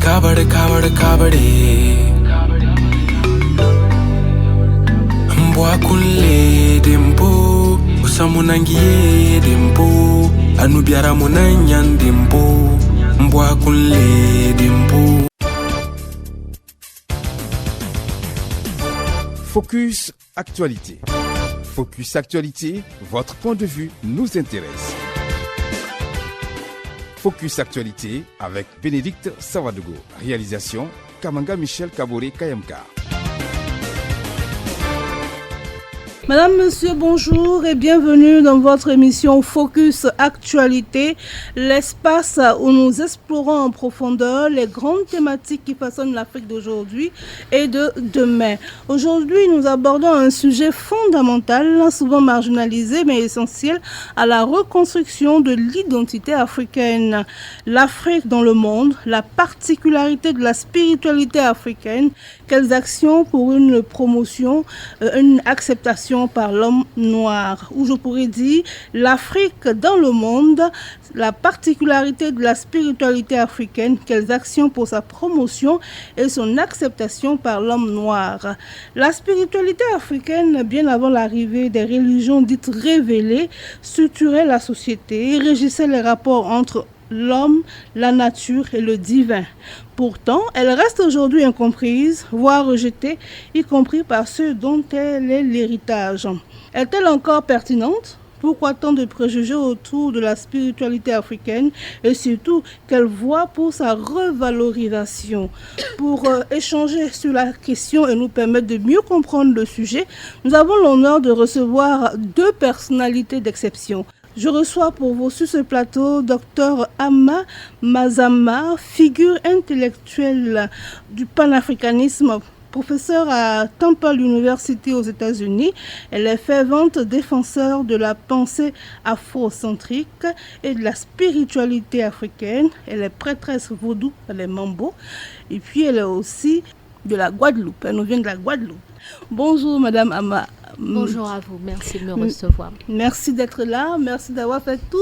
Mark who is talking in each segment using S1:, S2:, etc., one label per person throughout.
S1: kabade kabade kabade mbwa kulle dempo usamunangiye dempo anubiara munanyan dempo mbwa kulle dempo.
S2: Focus Actualité. Focus Actualité, votre point de vue nous intéresse. Focus Actualité avec Bénédicte Savadogo. Réalisation Kamanga Michel Kabore Kayamka.
S3: Madame, Monsieur, bonjour et bienvenue dans votre émission Focus Actualité, l'espace où nous explorons en profondeur les grandes thématiques qui façonnent l'Afrique d'aujourd'hui et de demain. Aujourd'hui, nous abordons un sujet fondamental, souvent marginalisé mais essentiel à la reconstruction de l'identité africaine. L'Afrique dans le monde, la particularité de la spiritualité africaine, quelles actions pour une promotion, une acceptation par l'homme noir, ou je pourrais dire l'Afrique dans le monde, la particularité de la spiritualité africaine, quelles actions pour sa promotion et son acceptation par l'homme noir. La spiritualité africaine, bien avant l'arrivée des religions dites révélées, structurait la société et régissait les rapports entre l'homme, la nature et le divin. Pourtant, elle reste aujourd'hui incomprise, voire rejetée, y compris par ceux dont elle est l'héritage. Est-elle encore pertinente ? Pourquoi tant de préjugés autour de la spiritualité africaine et surtout quelle voie pour sa revalorisation? Pour échanger sur la question et nous permettre de mieux comprendre le sujet, nous avons l'honneur de recevoir deux personnalités d'exception. Je reçois pour vous sur ce plateau Dr Amma Mazama, figure intellectuelle du panafricanisme, professeure à Temple University aux États-Unis. Elle est fervente défenseur de la pensée afrocentrique et de la spiritualité africaine. Elle est prêtresse vaudou, elle est mambo. Et puis elle est aussi de la Guadeloupe. Elle nous vient de la Guadeloupe. Bonjour Madame Amma.
S4: Bonjour à vous, merci de me recevoir.
S3: Merci d'être là, merci d'avoir fait tout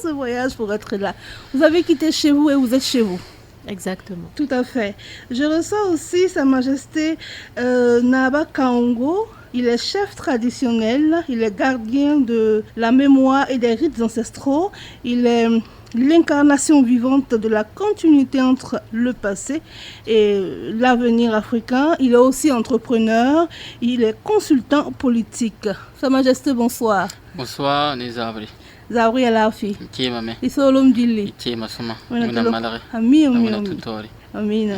S3: ce voyage pour être là. Vous avez quitté chez vous et vous êtes chez vous.
S4: Exactement.
S3: Tout à fait. Je reçois aussi Sa Majesté Naba Kaongo. Il est chef traditionnel, il est gardien de la mémoire et des rites ancestraux. Il est l'incarnation vivante de la continuité entre le passé et l'avenir africain. Il est aussi entrepreneur, il est consultant politique. Sa Majesté, bonsoir.
S5: Bonsoir, Nizabri.
S3: Zabri Alafi.
S5: Ikemame.
S3: Isolom Dili.
S5: Ikema-suma. Muna malare.
S3: Amina.
S5: Tutori.
S3: Amina.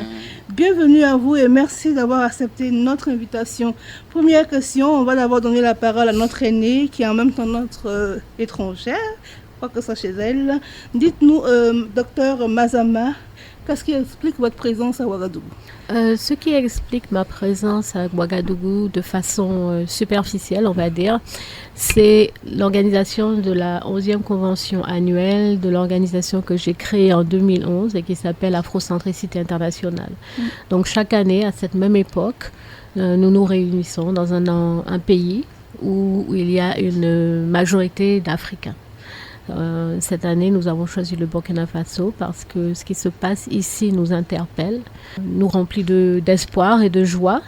S3: Bienvenue à vous et merci d'avoir accepté notre invitation. Première question, on va d'abord donner la parole à notre aînée qui est en même temps notre étrangère. Quoi que ce soit chez elle. Dites-nous, docteur Mazama, qu'est-ce qui explique votre présence à Ouagadougou?
S4: Ce qui explique ma présence à Ouagadougou de façon superficielle, on va dire, c'est l'organisation de la 11e convention annuelle de l'organisation que j'ai créée en 2011 et qui s'appelle Afrocentricité internationale. Donc chaque année, à cette même époque, nous nous réunissons dans un pays où il y a une majorité d'Africains. Cette année, nous avons choisi le Burkina Faso parce que ce qui se passe ici nous interpelle, nous remplit d'espoir et de joie.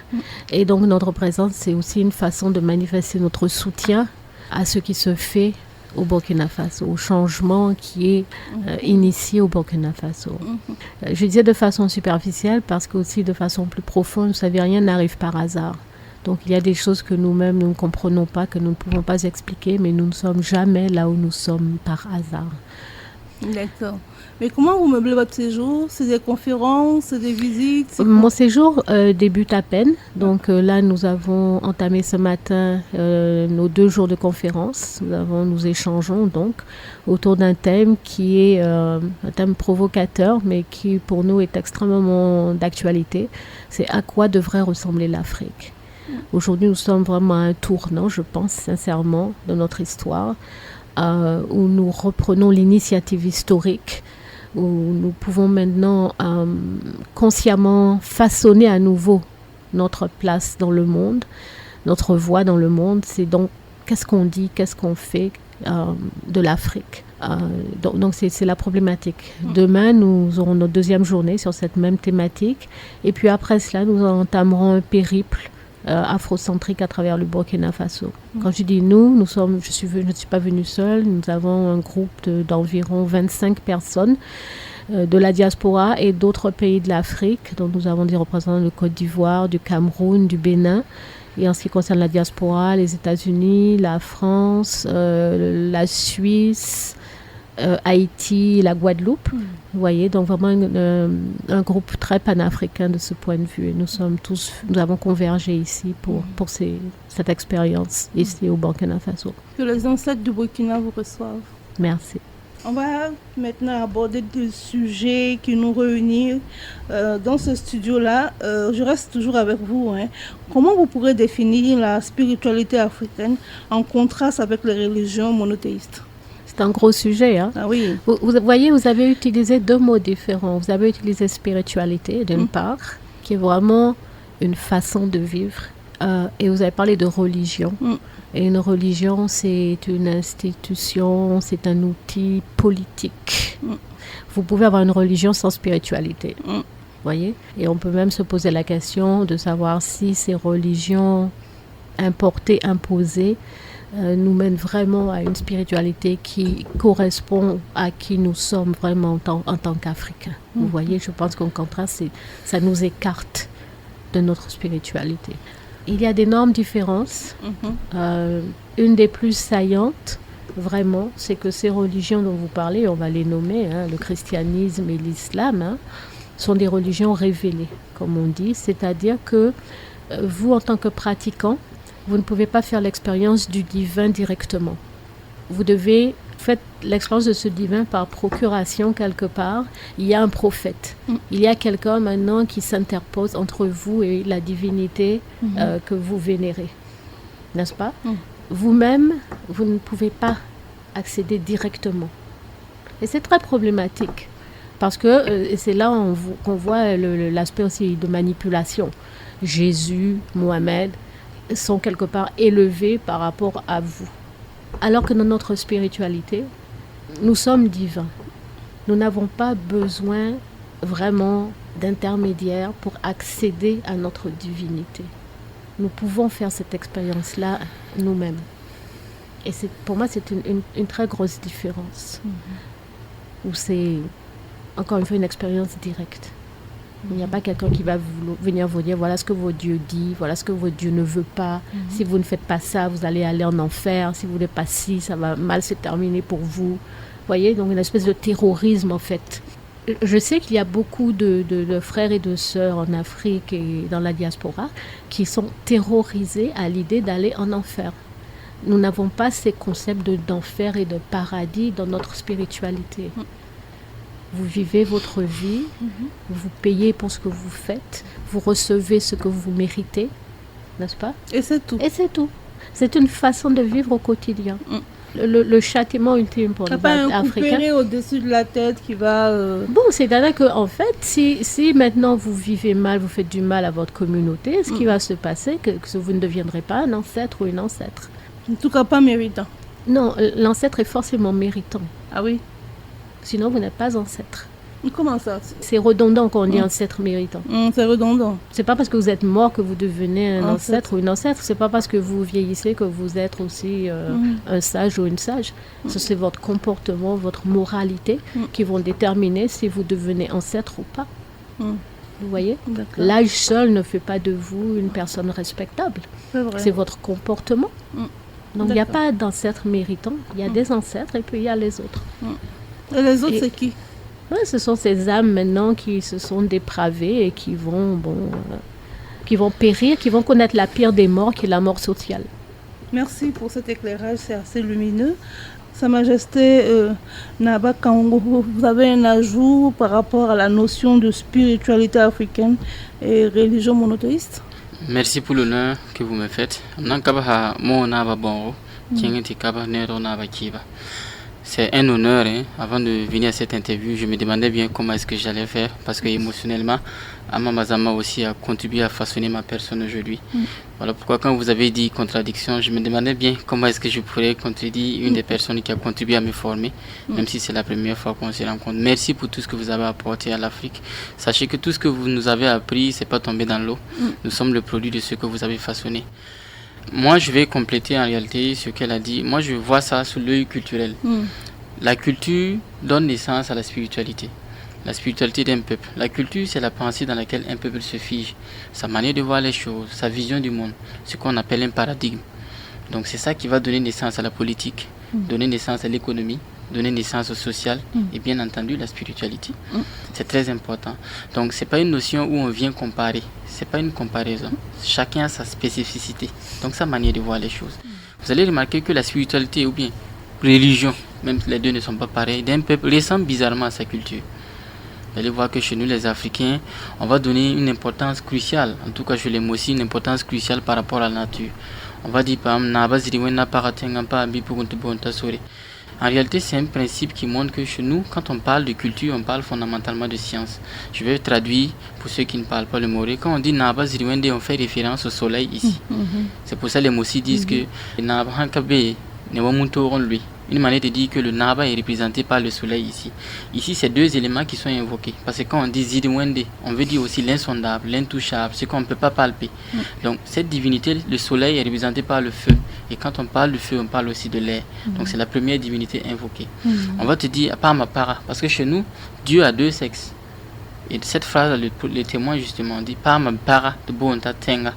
S4: Et donc notre présence, c'est aussi une façon de manifester notre soutien à ce qui se fait au Burkina Faso, au changement qui est initié au Burkina Faso. Je disais de façon superficielle parce que aussi de façon plus profonde, vous savez, rien n'arrive par hasard. Donc il y a des choses que nous-mêmes nous ne comprenons pas, que nous ne pouvons pas expliquer, mais nous ne sommes jamais là où nous sommes par hasard.
S3: D'accord. Mais comment vous meublez votre séjour? C'est des conférences, c'est des visites?
S4: Mon séjour débute à peine. Donc là, nous avons entamé ce matin nos 2 jours de conférence. Nous échangeons donc autour d'un thème qui est un thème provocateur, mais qui pour nous est extrêmement d'actualité. C'est à quoi devrait ressembler l'Afrique? Aujourd'hui, nous sommes vraiment à un tournant, je pense sincèrement, de notre histoire, où nous reprenons l'initiative historique, où nous pouvons maintenant consciemment façonner à nouveau notre place dans le monde, notre voix dans le monde. C'est donc qu'est-ce qu'on dit, qu'est-ce qu'on fait, de l'Afrique. Donc c'est la problématique. Demain, nous aurons notre deuxième journée sur cette même thématique. Et puis après cela, nous entamerons un périple afrocentrique à travers le Burkina Faso. Quand je dis nous je ne suis pas venue seule. Nous avons un groupe d'environ 25 personnes de la diaspora et d'autres pays de l'Afrique. Donc nous avons des représentants de Côte d'Ivoire, du Cameroun, du Bénin. Et en ce qui concerne la diaspora, les États-Unis, la France, la Suisse, Haïti, la Guadeloupe. Vous voyez, donc vraiment un groupe très panafricain de ce point de vue. Et nous avons convergé ici pour cette expérience ici au Burkina Faso.
S3: Que les ancêtres du Burkina vous reçoivent.
S4: Merci.
S3: On va maintenant aborder des sujets qui nous réunissent dans ce studio-là. Je reste toujours avec vous. Comment vous pourrez définir la spiritualité africaine en contraste avec les religions monothéistes?
S4: C'est un gros sujet.
S3: Ah oui.
S4: Vous voyez, vous avez utilisé deux mots différents. Vous avez utilisé spiritualité, d'une part, qui est vraiment une façon de vivre. Et vous avez parlé de religion. Et une religion, c'est une institution, c'est un outil politique. Vous pouvez avoir une religion sans spiritualité. Voyez? Et on peut même se poser la question de savoir si ces religions importées, imposées, nous mènent vraiment à une spiritualité qui correspond à qui nous sommes vraiment en tant qu'Africains. Vous voyez, je pense qu'en contraste, ça nous écarte de notre spiritualité. Il y a d'énormes différences. Une des plus saillantes, vraiment, c'est que ces religions dont vous parlez, on va les nommer, le christianisme et l'islam, sont des religions révélées, comme on dit. C'est-à-dire que vous, en tant que pratiquant, vous ne pouvez pas faire l'expérience du divin directement. Vous devez faire l'expérience de ce divin par procuration quelque part. Il y a un prophète. Il y a quelqu'un maintenant qui s'interpose entre vous et la divinité que vous vénérez. N'est-ce pas? Vous-même, vous ne pouvez pas accéder directement. Et c'est très problématique. Parce que c'est là qu'on voit l'aspect aussi de manipulation. Jésus, Mohamed sont quelque part élevés par rapport à vous. Alors que dans notre spiritualité, nous sommes divins. Nous n'avons pas besoin vraiment d'intermédiaires pour accéder à notre divinité. Nous pouvons faire cette expérience-là nous-mêmes. Et pour moi, c'est une très grosse différence. Où c'est, encore une fois, une expérience directe. Il n'y a pas quelqu'un qui va venir vous dire voilà ce que votre Dieu dit, voilà ce que votre Dieu ne veut pas. Si vous ne faites pas ça, vous allez aller en enfer. Si vous ne faites pas ci, ça va mal se terminer pour vous. Vous voyez, donc une espèce de terrorisme en fait. Je sais qu'il y a beaucoup de frères et de sœurs en Afrique et dans la diaspora qui sont terrorisés à l'idée d'aller en enfer. Nous n'avons pas ces concepts d'enfer et de paradis dans notre spiritualité. Vous vivez votre vie, vous payez pour ce que vous faites, vous recevez ce que vous méritez, n'est-ce pas?
S3: Et c'est tout.
S4: Et c'est tout. C'est une façon de vivre au quotidien. Le châtiment ultime pour les Africains.
S3: Pas un couperet au-dessus de la tête qui va...
S4: Bon, c'est-à-dire qu'en fait, si maintenant vous vivez mal, vous faites du mal à votre communauté, ce qui va se passer, que vous ne deviendrez pas un ancêtre ou une ancêtre.
S3: En tout cas, pas méritant.
S4: Non, l'ancêtre est forcément méritant.
S3: Ah oui?
S4: Sinon, vous n'êtes pas ancêtre.
S3: Comment ça?
S4: C'est redondant quand on dit ancêtre méritant.
S3: C'est redondant. C'est
S4: pas parce que vous êtes mort que vous devenez un ancêtre ou une ancêtre. C'est pas parce que vous vieillissez que vous êtes aussi un sage ou une sage. C'est votre comportement, votre moralité qui vont déterminer si vous devenez ancêtre ou pas. Vous voyez? L'âge seul ne fait pas de vous une personne respectable. C'est votre comportement. Donc il n'y a pas d'ancêtre méritant. Il y a des ancêtres et puis il y a les autres.
S3: Et les autres, c'est qui?
S4: Ce sont ces âmes maintenant qui se sont dépravées et qui vont périr, qui vont connaître la pire des morts, qui est la mort sociale.
S3: Merci pour cet éclairage, c'est assez lumineux. Sa Majesté Naba Kaongo, vous avez un ajout par rapport à la notion de spiritualité africaine et religion monothéiste?
S5: Merci pour l'honneur que vous me faites. C'est un honneur. Avant de venir à cette interview, je me demandais bien comment est-ce que j'allais faire parce que émotionnellement, Ama Mazama aussi a contribué à façonner ma personne aujourd'hui. Voilà pourquoi quand vous avez dit contradiction, je me demandais bien comment est-ce que je pourrais contredire une des personnes qui a contribué à me former, même si c'est la première fois qu'on se rencontre. Merci pour tout ce que vous avez apporté à l'Afrique. Sachez que tout ce que vous nous avez appris, c'est pas tombé dans l'eau. Nous sommes le produit de ce que vous avez façonné. Moi, je vais compléter en réalité ce qu'elle a dit. Moi, je vois ça sous l'œil culturel. La culture donne naissance à la spiritualité. La spiritualité d'un peuple. La culture, c'est la pensée dans laquelle un peuple se fige. Sa manière de voir les choses, sa vision du monde, ce qu'on appelle un paradigme. Donc, c'est ça qui va donner naissance à la politique, donner naissance à l'économie, donner naissance au social et bien entendu la spiritualité. C'est très important. Donc, ce n'est pas une notion où on vient comparer. Ce n'est pas une comparaison. Chacun a sa spécificité, donc sa manière de voir les choses. Vous allez remarquer que la spiritualité ou bien religion, même si les deux ne sont pas pareils, d'un peuple ressemble bizarrement à sa culture. Vous allez voir que chez nous les Africains, on va donner une importance cruciale, en tout cas je l'aime aussi, une importance cruciale par rapport à la nature. On va dire par exemple, en réalité, c'est un principe qui montre que chez nous, quand on parle de culture, on parle fondamentalement de science. Je vais traduire pour ceux qui ne parlent pas le moré. Quand on dit Naba Ziriwende, on fait référence au soleil ici. C'est pour ça que les Mossi disent que Naba Hankabe ne va lui. Une manière de dire que le Naba est représenté par le soleil ici. Ici, c'est deux éléments qui sont invoqués. Parce que quand on dit Ziriwende, on veut dire aussi l'insondable, l'intouchable, ce qu'on ne peut pas palper. Donc, cette divinité, le soleil est représenté par le feu. Et quand on parle du feu, on parle aussi de l'air. Donc, c'est la première divinité invoquée. On va te dire, Apama Para, parce que chez nous, Dieu a deux sexes. Et cette phrase, le témoin justement dit, Pama Para de Bonta Tenga.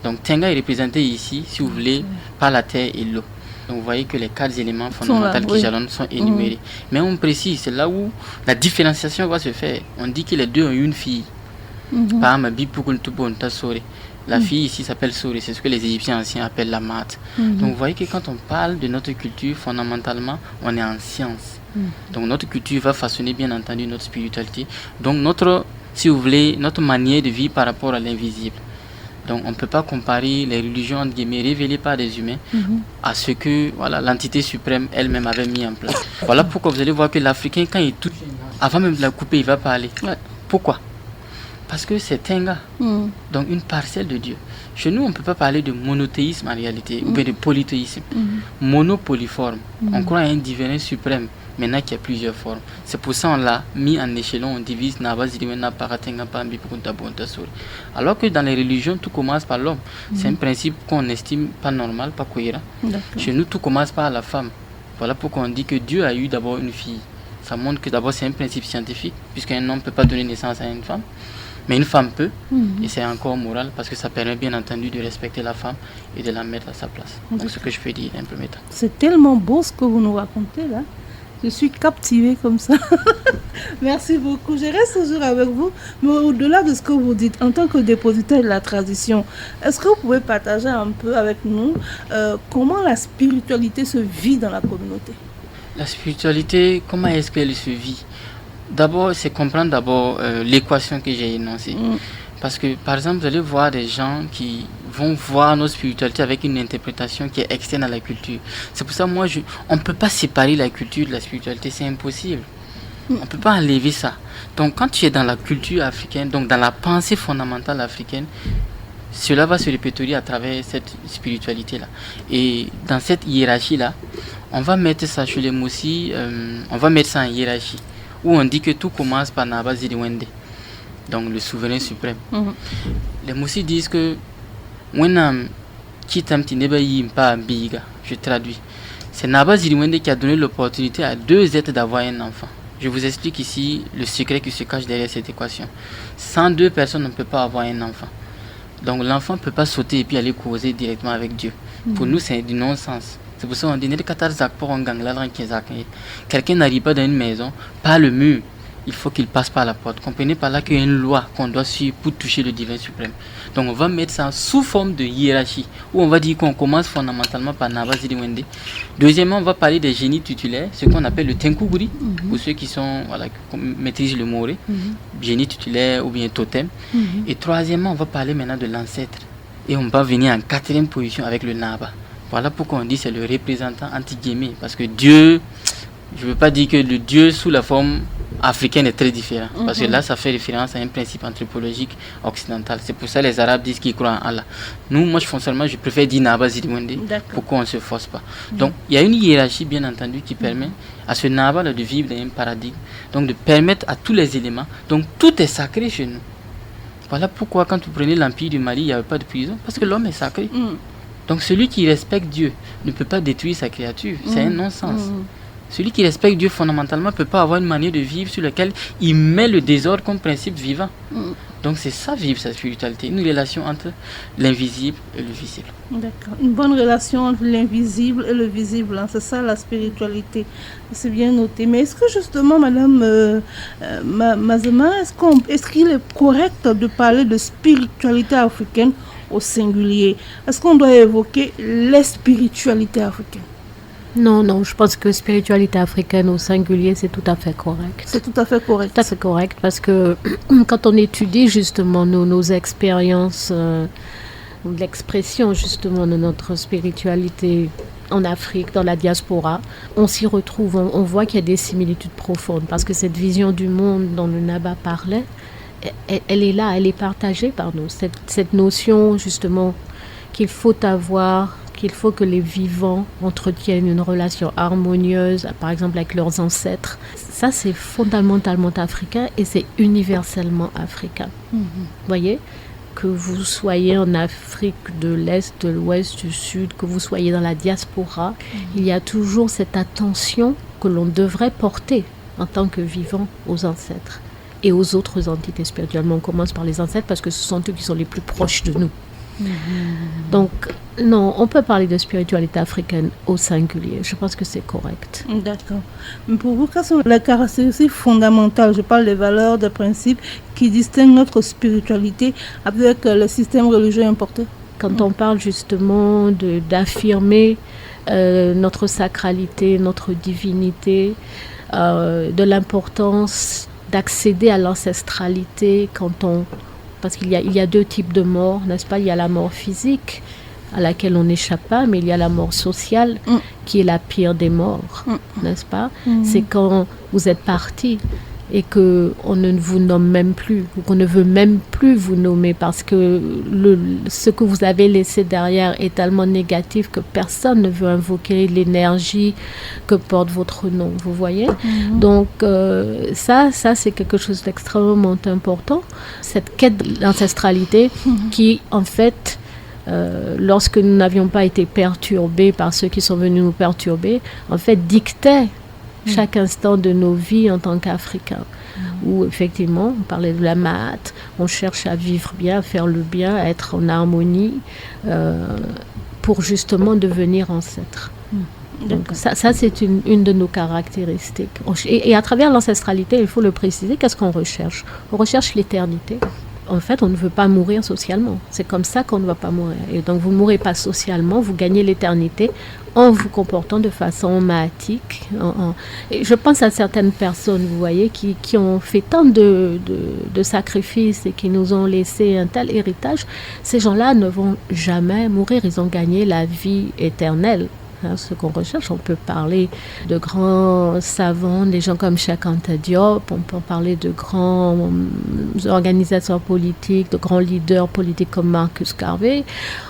S5: Donc, Tenga est représenté ici, si vous voulez, par la terre et l'eau. Donc vous voyez que les 4 éléments fondamentaux qui jalonnent sont énumérés. Mais on précise, c'est là où la différenciation va se faire. On dit que les deux ont une fille. La fille ici s'appelle Sori, c'est ce que les Égyptiens anciens appellent la mat. Donc vous voyez que quand on parle de notre culture, fondamentalement, on est en science. Donc notre culture va façonner bien entendu notre spiritualité. Donc notre, si vous voulez, notre manière de vivre par rapport à l'invisible. Donc on ne peut pas comparer les religions entre guillemets révélées par des humains à ce que voilà, l'entité suprême elle-même avait mis en place. Voilà pourquoi vous allez voir que l'Africain, quand il touche, avant même de la couper, il va parler. Pourquoi? Parce que c'est un gars, donc une parcelle de Dieu. Chez nous, on ne peut pas parler de monothéisme en réalité, ou bien de polythéisme. Monopolyforme. On croit à un divin suprême, maintenant qu'il y a plusieurs formes. C'est pour ça qu'on l'a mis en échelon, on divise. Alors que dans les religions, tout commence par l'homme. C'est un principe qu'on estime pas normal, pas cohérent. Chez nous, tout commence par la femme. Voilà pourquoi on dit que Dieu a eu d'abord une fille. Ça montre que d'abord c'est un principe scientifique, puisqu'un homme ne peut pas donner naissance à une femme. Mais une femme peut, et c'est encore moral, parce que ça permet bien entendu de respecter la femme et de la mettre à sa place. Donc c'est ce que je peux dire d'un premier temps.
S3: C'est tellement beau ce que vous nous racontez là. Je suis captivée comme ça. Merci beaucoup. Je reste toujours avec vous. Mais au-delà de ce que vous dites, en tant que dépositaire de la tradition, est-ce que vous pouvez partager un peu avec nous comment la spiritualité se vit dans la communauté?
S5: La spiritualité, comment est-ce qu'elle se vit? D'abord, c'est comprendre d'abord l'équation que j'ai énoncée. Parce que, par exemple, vous allez voir des gens qui vont voir notre spiritualité avec une interprétation qui est externe à la culture. C'est pour ça, moi, on ne peut pas séparer la culture de la spiritualité, c'est impossible. On ne peut pas enlever ça. Donc, quand tu es dans la culture africaine, donc dans la pensée fondamentale africaine, cela va se répertorier à travers cette spiritualité-là. Et dans cette hiérarchie-là, on va mettre ça chez les Moussi, on va mettre ça en hiérarchie, où on dit que tout commence par Naba Ziriwende, donc le souverain suprême. Les Moussi disent que je traduis. C'est Naba Ziriwende qui a donné l'opportunité à 2 êtres d'avoir un enfant. Je vous explique ici le secret qui se cache derrière cette équation. Sans 2 personnes, on ne peut pas avoir un enfant. Donc l'enfant ne peut pas sauter et puis aller causer directement avec Dieu. Pour nous, c'est du non-sens. C'est pour ça qu'on dit quelqu'un n'arrive pas dans une maison par le mur, il faut qu'il passe par la porte. Comprenez par là qu'il y a une loi qu'on doit suivre pour toucher le divin suprême. Donc on va mettre ça sous forme de hiérarchie, où on va dire qu'on commence fondamentalement par Naba Ziriwende. Deuxièmement, on va parler des génies tutélaires, ce qu'on appelle le Tenkuguri, pour ceux qui sont, voilà, qui maîtrisent le moré, génie tutélaire ou bien totem. Et troisièmement, on va parler maintenant de l'ancêtre. Et on va venir en 4e position avec le Naba. Voilà pourquoi on dit que c'est le représentant anti-guillemets, parce que Dieu, je ne veux pas dire que le Dieu sous la forme africaine est très différent. Parce que là, ça fait référence à un principe anthropologique occidental. C'est pour ça que les Arabes disent qu'ils croient en Allah. Nous, moi, foncièrement, je préfère dire Naba Zidimwende. Pourquoi on ne se force pas? Donc, il y a une hiérarchie, bien entendu, qui permet à ce Naba de vivre dans un paradigme. Donc, de permettre à tous les éléments. Donc, tout est sacré chez nous. Voilà pourquoi, quand vous prenez l'Empire du Mali, il n'y avait pas de prison. Parce que l'homme est sacré. Donc, celui qui respecte Dieu ne peut pas détruire sa créature. C'est un non-sens. Celui qui respecte Dieu fondamentalement ne peut pas avoir une manière de vivre sur laquelle il met le désordre comme principe vivant. Donc c'est ça, vivre sa spiritualité, une relation entre l'invisible et le visible.
S3: D'accord, une bonne relation entre l'invisible et le visible, hein. C'est ça la spiritualité, c'est bien noté. Mais est-ce que justement, Madame Mazama, est-ce qu'il est correct de parler de spiritualité africaine au singulier? Est-ce qu'on doit évoquer les spiritualités africaines?
S4: Non, je pense que spiritualité africaine au singulier, c'est tout à fait correct.
S3: C'est tout à fait correct.
S4: Tout à fait correct, parce que quand on étudie justement nos expériences, l'expression justement de notre spiritualité en Afrique, dans la diaspora, on s'y retrouve, on voit qu'il y a des similitudes profondes, parce que cette vision du monde dont le Naba parlait, elle est là, elle est partagée par nous. Cette notion justement qu'il faut avoir, qu'il faut que les vivants entretiennent une relation harmonieuse, par exemple avec leurs ancêtres. Ça, c'est fondamentalement africain et c'est universellement africain. Vous voyez, que vous soyez en Afrique de l'Est, de l'Ouest, du Sud, que vous soyez dans la diaspora, il y a toujours cette attention que l'on devrait porter en tant que vivant aux ancêtres et aux autres entités spirituelles. On commence par les ancêtres parce que ce sont eux qui sont les plus proches de nous. Donc, non, on peut parler de spiritualité africaine au singulier. Je pense que c'est correct.
S3: D'accord. Mais pour vous, quelles sont les caractéristiques fondamentales, je parle des valeurs, des principes qui distinguent notre spiritualité avec le système religieux importé?
S4: Quand on parle justement d'affirmer notre sacralité, notre divinité, de l'importance d'accéder à l'ancestralité parce qu'il y a deux types de morts, n'est-ce pas? Il y a la mort physique à laquelle on n'échappe pas, mais il y a la mort sociale qui est la pire des morts, n'est-ce pas? C'est quand vous êtes parti et qu'on ne vous nomme même plus, ou qu'on ne veut même plus vous nommer parce que ce que vous avez laissé derrière est tellement négatif que personne ne veut invoquer l'énergie que porte votre nom, vous voyez? Donc ça c'est quelque chose d'extrêmement important, cette quête d'ancestralité qui en fait lorsque nous n'avions pas été perturbés par ceux qui sont venus nous perturber, en fait dictait chaque instant de nos vies en tant qu'Africains. Où effectivement, on parlait de la mat, on cherche à vivre bien, à faire le bien, à être en harmonie pour justement devenir ancêtre. Donc ça c'est une de nos caractéristiques. Et à travers l'ancestralité, il faut le préciser, qu'est-ce qu'on recherche? On recherche l'éternité. En fait, on ne veut pas mourir socialement. C'est comme ça qu'on ne va pas mourir. Et donc, vous ne mourrez pas socialement, vous gagnez l'éternité en vous comportant de façon maïque. Et je pense à certaines personnes, vous voyez, qui ont fait tant de sacrifices et qui nous ont laissé un tel héritage. Ces gens-là ne vont jamais mourir. Ils ont gagné la vie éternelle. Ce qu'on recherche, on peut parler de grands savants, des gens comme Cheikh Anta Diop, on peut parler de grands organisateurs politiques, de grands leaders politiques comme Marcus Garvey,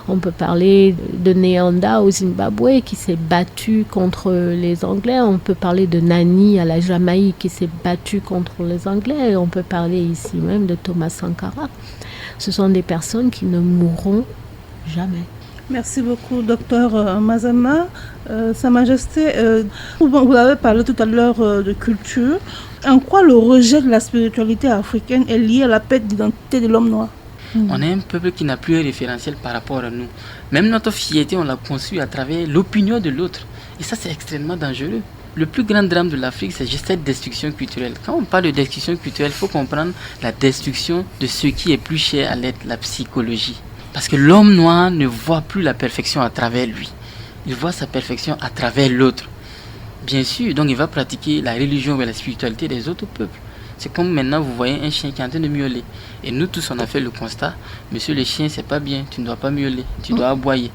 S4: on peut parler de Nyanda au Zimbabwe qui s'est battu contre les Anglais, on peut parler de Nani à la Jamaïque qui s'est battu contre les Anglais, et on peut parler ici même de Thomas Sankara. Ce sont des personnes qui ne mourront jamais.
S3: Merci beaucoup, docteur Mazama. Sa Majesté, vous avez parlé tout à l'heure de culture. En quoi le rejet de la spiritualité africaine est lié à la perte d'identité de l'homme noir?
S5: On est un peuple qui n'a plus un référentiel par rapport à nous. Même notre fierté, on l'a conçue à travers l'opinion de l'autre. Et ça, c'est extrêmement dangereux. Le plus grand drame de l'Afrique, c'est juste cette destruction culturelle. Quand on parle de destruction culturelle, il faut comprendre la destruction de ce qui est plus cher à l'être, la psychologie. Parce que l'homme noir ne voit plus la perfection à travers lui. Il voit sa perfection à travers l'autre. Bien sûr, donc il va pratiquer la religion ou la spiritualité des autres peuples. C'est comme maintenant, vous voyez un chien qui est en train de miauler. Et nous tous, on a fait le constat, monsieur le chien, c'est pas bien, tu ne dois pas miauler, tu dois aboyer.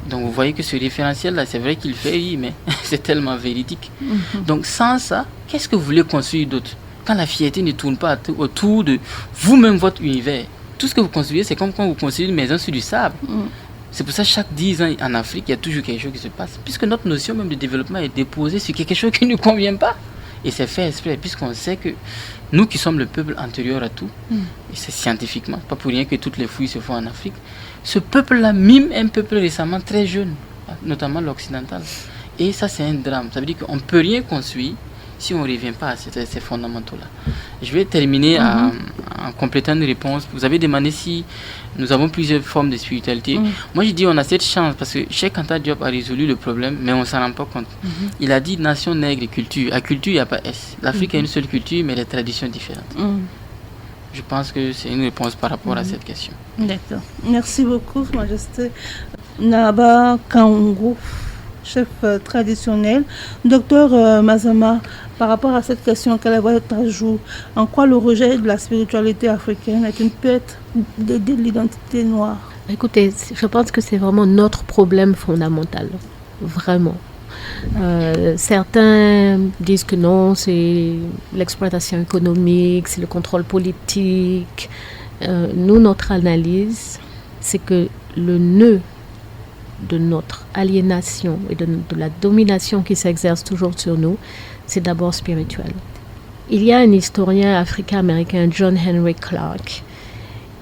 S5: Donc vous voyez que ce référentiel-là, c'est vrai qu'il fait rire, mais c'est tellement véridique. Donc sans ça, qu'est-ce que vous voulez construire d'autre? Quand la fierté ne tourne pas autour de vous-même, votre univers, tout ce que vous construisez, c'est comme quand vous construisez une maison sur du sable. C'est pour ça que chaque 10 ans en Afrique, il y a toujours quelque chose qui se passe. Puisque notre notion même de développement est déposée sur quelque chose qui ne nous convient pas. Et c'est fait exprès, puisqu'on sait que nous qui sommes le peuple antérieur à tout, et c'est scientifiquement, pas pour rien que toutes les fouilles se font en Afrique, ce peuple-là mime un peuple récemment très jeune, notamment l'occidental. Et ça, c'est un drame. Ça veut dire qu'on ne peut rien construire si on ne revient pas à ces fondamentaux-là. Je vais terminer en complétant une réponse. Vous avez demandé si nous avons plusieurs formes de spiritualité. Moi, je dis on a cette chance parce que Cheikh Anta Diop a résolu le problème, mais on ne s'en rend pas compte. Il a dit nation, nègre et culture. À culture, il n'y a pas S. L'Afrique a une seule culture, mais les traditions différentes. Je pense que c'est une réponse par rapport à cette question.
S3: D'accord. Merci beaucoup, Majesté. Naba Kaungu, chef traditionnel. Docteur Mazama, par rapport à cette question, quel est votre ajout? En quoi le rejet de la spiritualité africaine est une perte de l'identité noire?
S4: Écoutez, je pense que c'est vraiment notre problème fondamental. Vraiment. Certains disent que non, c'est l'exploitation économique, c'est le contrôle politique. Nous, notre analyse, c'est que le nœud de notre aliénation et de la domination qui s'exerce toujours sur nous, c'est d'abord spirituel. Il y a un historien africain-américain, John Henry Clark,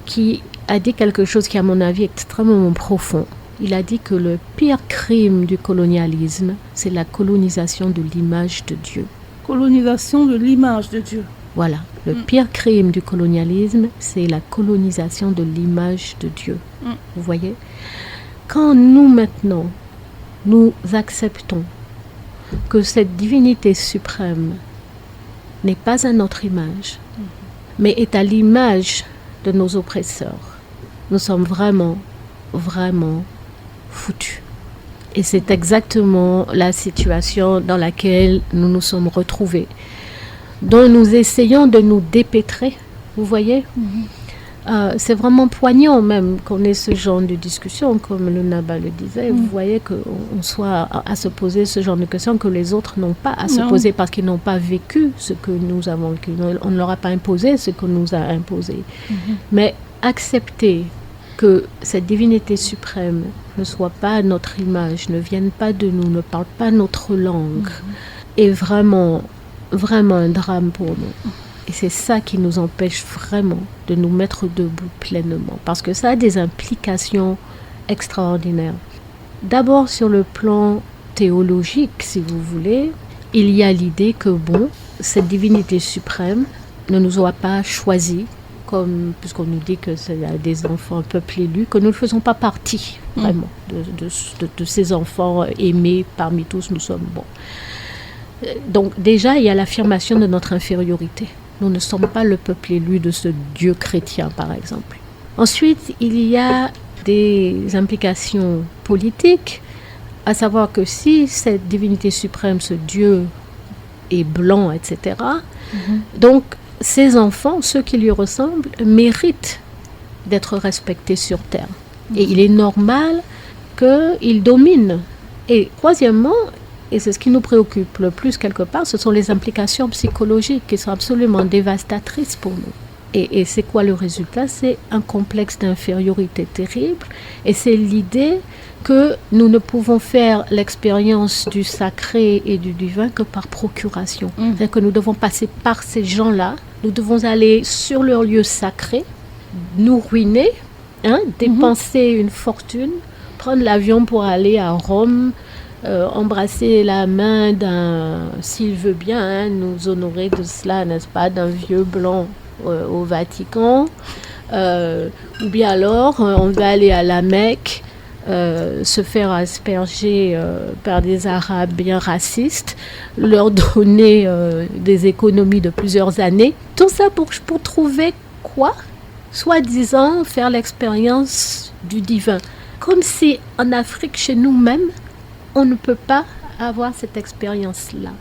S4: qui a dit quelque chose qui, à mon avis, est extrêmement profond. Il a dit que le pire crime du colonialisme, c'est la colonisation de l'image de Dieu.
S3: Colonisation de l'image de Dieu.
S4: Voilà. Le pire crime du colonialisme, c'est la colonisation de l'image de Dieu. Vous voyez ? Quand nous, maintenant, nous acceptons que cette divinité suprême n'est pas à notre image, mais est à l'image de nos oppresseurs, nous sommes vraiment, vraiment foutus. Et c'est exactement la situation dans laquelle nous nous sommes retrouvés, dont nous essayons de nous dépêtrer, vous voyez. C'est vraiment poignant même qu'on ait ce genre de discussion, comme le Naba le disait. Vous voyez qu'on soit à se poser ce genre de questions que les autres n'ont pas à se poser parce qu'ils n'ont pas vécu ce que nous avons vécu. On ne leur a pas imposé ce qu'on nous a imposé. Mais accepter que cette divinité suprême ne soit pas à notre image, ne vienne pas de nous, ne parle pas notre langue, est vraiment, vraiment un drame pour nous. Et c'est ça qui nous empêche vraiment de nous mettre debout pleinement. Parce que ça a des implications extraordinaires. D'abord, sur le plan théologique, si vous voulez, il y a l'idée que, bon, cette divinité suprême ne nous aura pas choisis, puisqu'on nous dit que c'est des enfants, un peuple élu, que nous ne faisons pas partie, vraiment, de ces enfants aimés parmi tous, nous sommes bons. Donc, déjà, il y a l'affirmation de notre infériorité. Nous ne sommes pas le peuple élu de ce Dieu chrétien, par exemple. Ensuite, il y a des implications politiques, à savoir que si cette divinité suprême, ce Dieu est blanc, etc., donc ces enfants, ceux qui lui ressemblent, méritent d'être respectés sur terre. Et il est normal qu'ils dominent. Et troisièmement, et c'est ce qui nous préoccupe le plus quelque part, ce sont les implications psychologiques qui sont absolument dévastatrices pour nous. Et c'est quoi le résultat? C'est un complexe d'infériorité terrible. Et c'est l'idée que nous ne pouvons faire l'expérience du sacré et du divin que par procuration. C'est-à-dire que nous devons passer par ces gens-là, nous devons aller sur leur lieu sacré, nous ruiner, dépenser une fortune, prendre l'avion pour aller à Rome, embrasser la main d'un, s'il veut bien, nous honorer de cela, n'est-ce pas, d'un vieux blanc au Vatican, ou bien alors on va aller à la Mecque, se faire asperger par des Arabes bien racistes, leur donner des économies de plusieurs années, tout ça pour trouver quoi? Soi-disant faire l'expérience du divin, comme si en Afrique, chez nous-mêmes, on ne peut pas avoir cette expérience-là.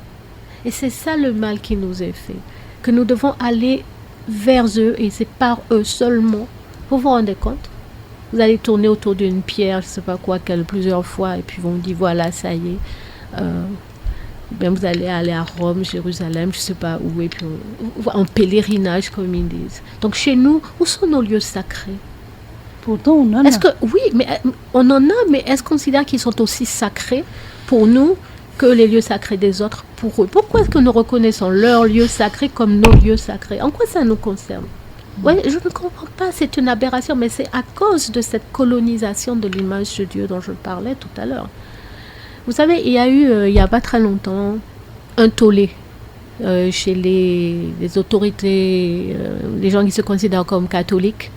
S4: Et c'est ça le mal qui nous est fait. que nous devons aller vers eux et c'est par eux seulement. Vous vous rendez compte? Vous allez tourner autour d'une pierre, je ne sais pas quoi, plusieurs fois, et puis vous me dites, voilà, ça y est. Bien, vous allez aller à Rome, Jérusalem, je ne sais pas où, et puis en pèlerinage, comme ils disent. Donc chez nous, où sont nos lieux sacrés?
S3: Pourtant, on en a.
S4: Oui, mais on en a, mais est-ce qu'on considère qu'ils sont aussi sacrés pour nous que les lieux sacrés des autres pour eux? Pourquoi est-ce que nous reconnaissons leurs lieux sacrés comme nos lieux sacrés? En quoi ça nous concerne? Ouais, je ne comprends pas, c'est une aberration, mais c'est à cause de cette colonisation de l'image de Dieu dont je parlais tout à l'heure. Vous savez, il y a eu, il n'y a pas très longtemps, un tollé chez les autorités, les gens qui se considèrent comme catholiques,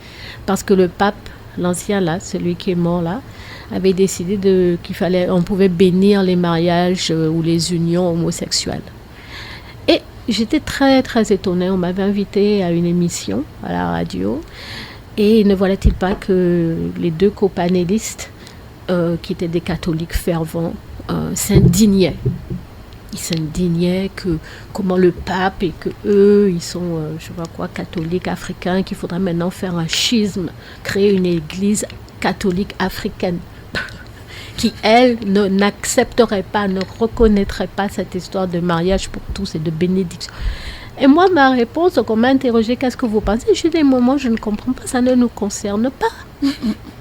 S4: parce que le pape, l'ancien là, celui qui est mort là, avait décidé on pouvait bénir les mariages ou les unions homosexuelles. Et j'étais très très étonnée, on m'avait invitée à une émission à la radio, et ne voilà-t-il pas que les deux copanélistes, qui étaient des catholiques fervents, s'indignaient. Ils s'indignaient que comment le pape et que eux, ils sont, je sais pas quoi, catholiques africains, qu'il faudrait maintenant faire un schisme, créer une église catholique africaine qui, elle, n'accepterait pas, ne reconnaîtrait pas cette histoire de mariage pour tous et de bénédiction. Et moi, ma réponse, quand on m'a interrogé, qu'est-ce que vous pensez? J'ai dit, moi, je ne comprends pas, ça ne nous concerne pas.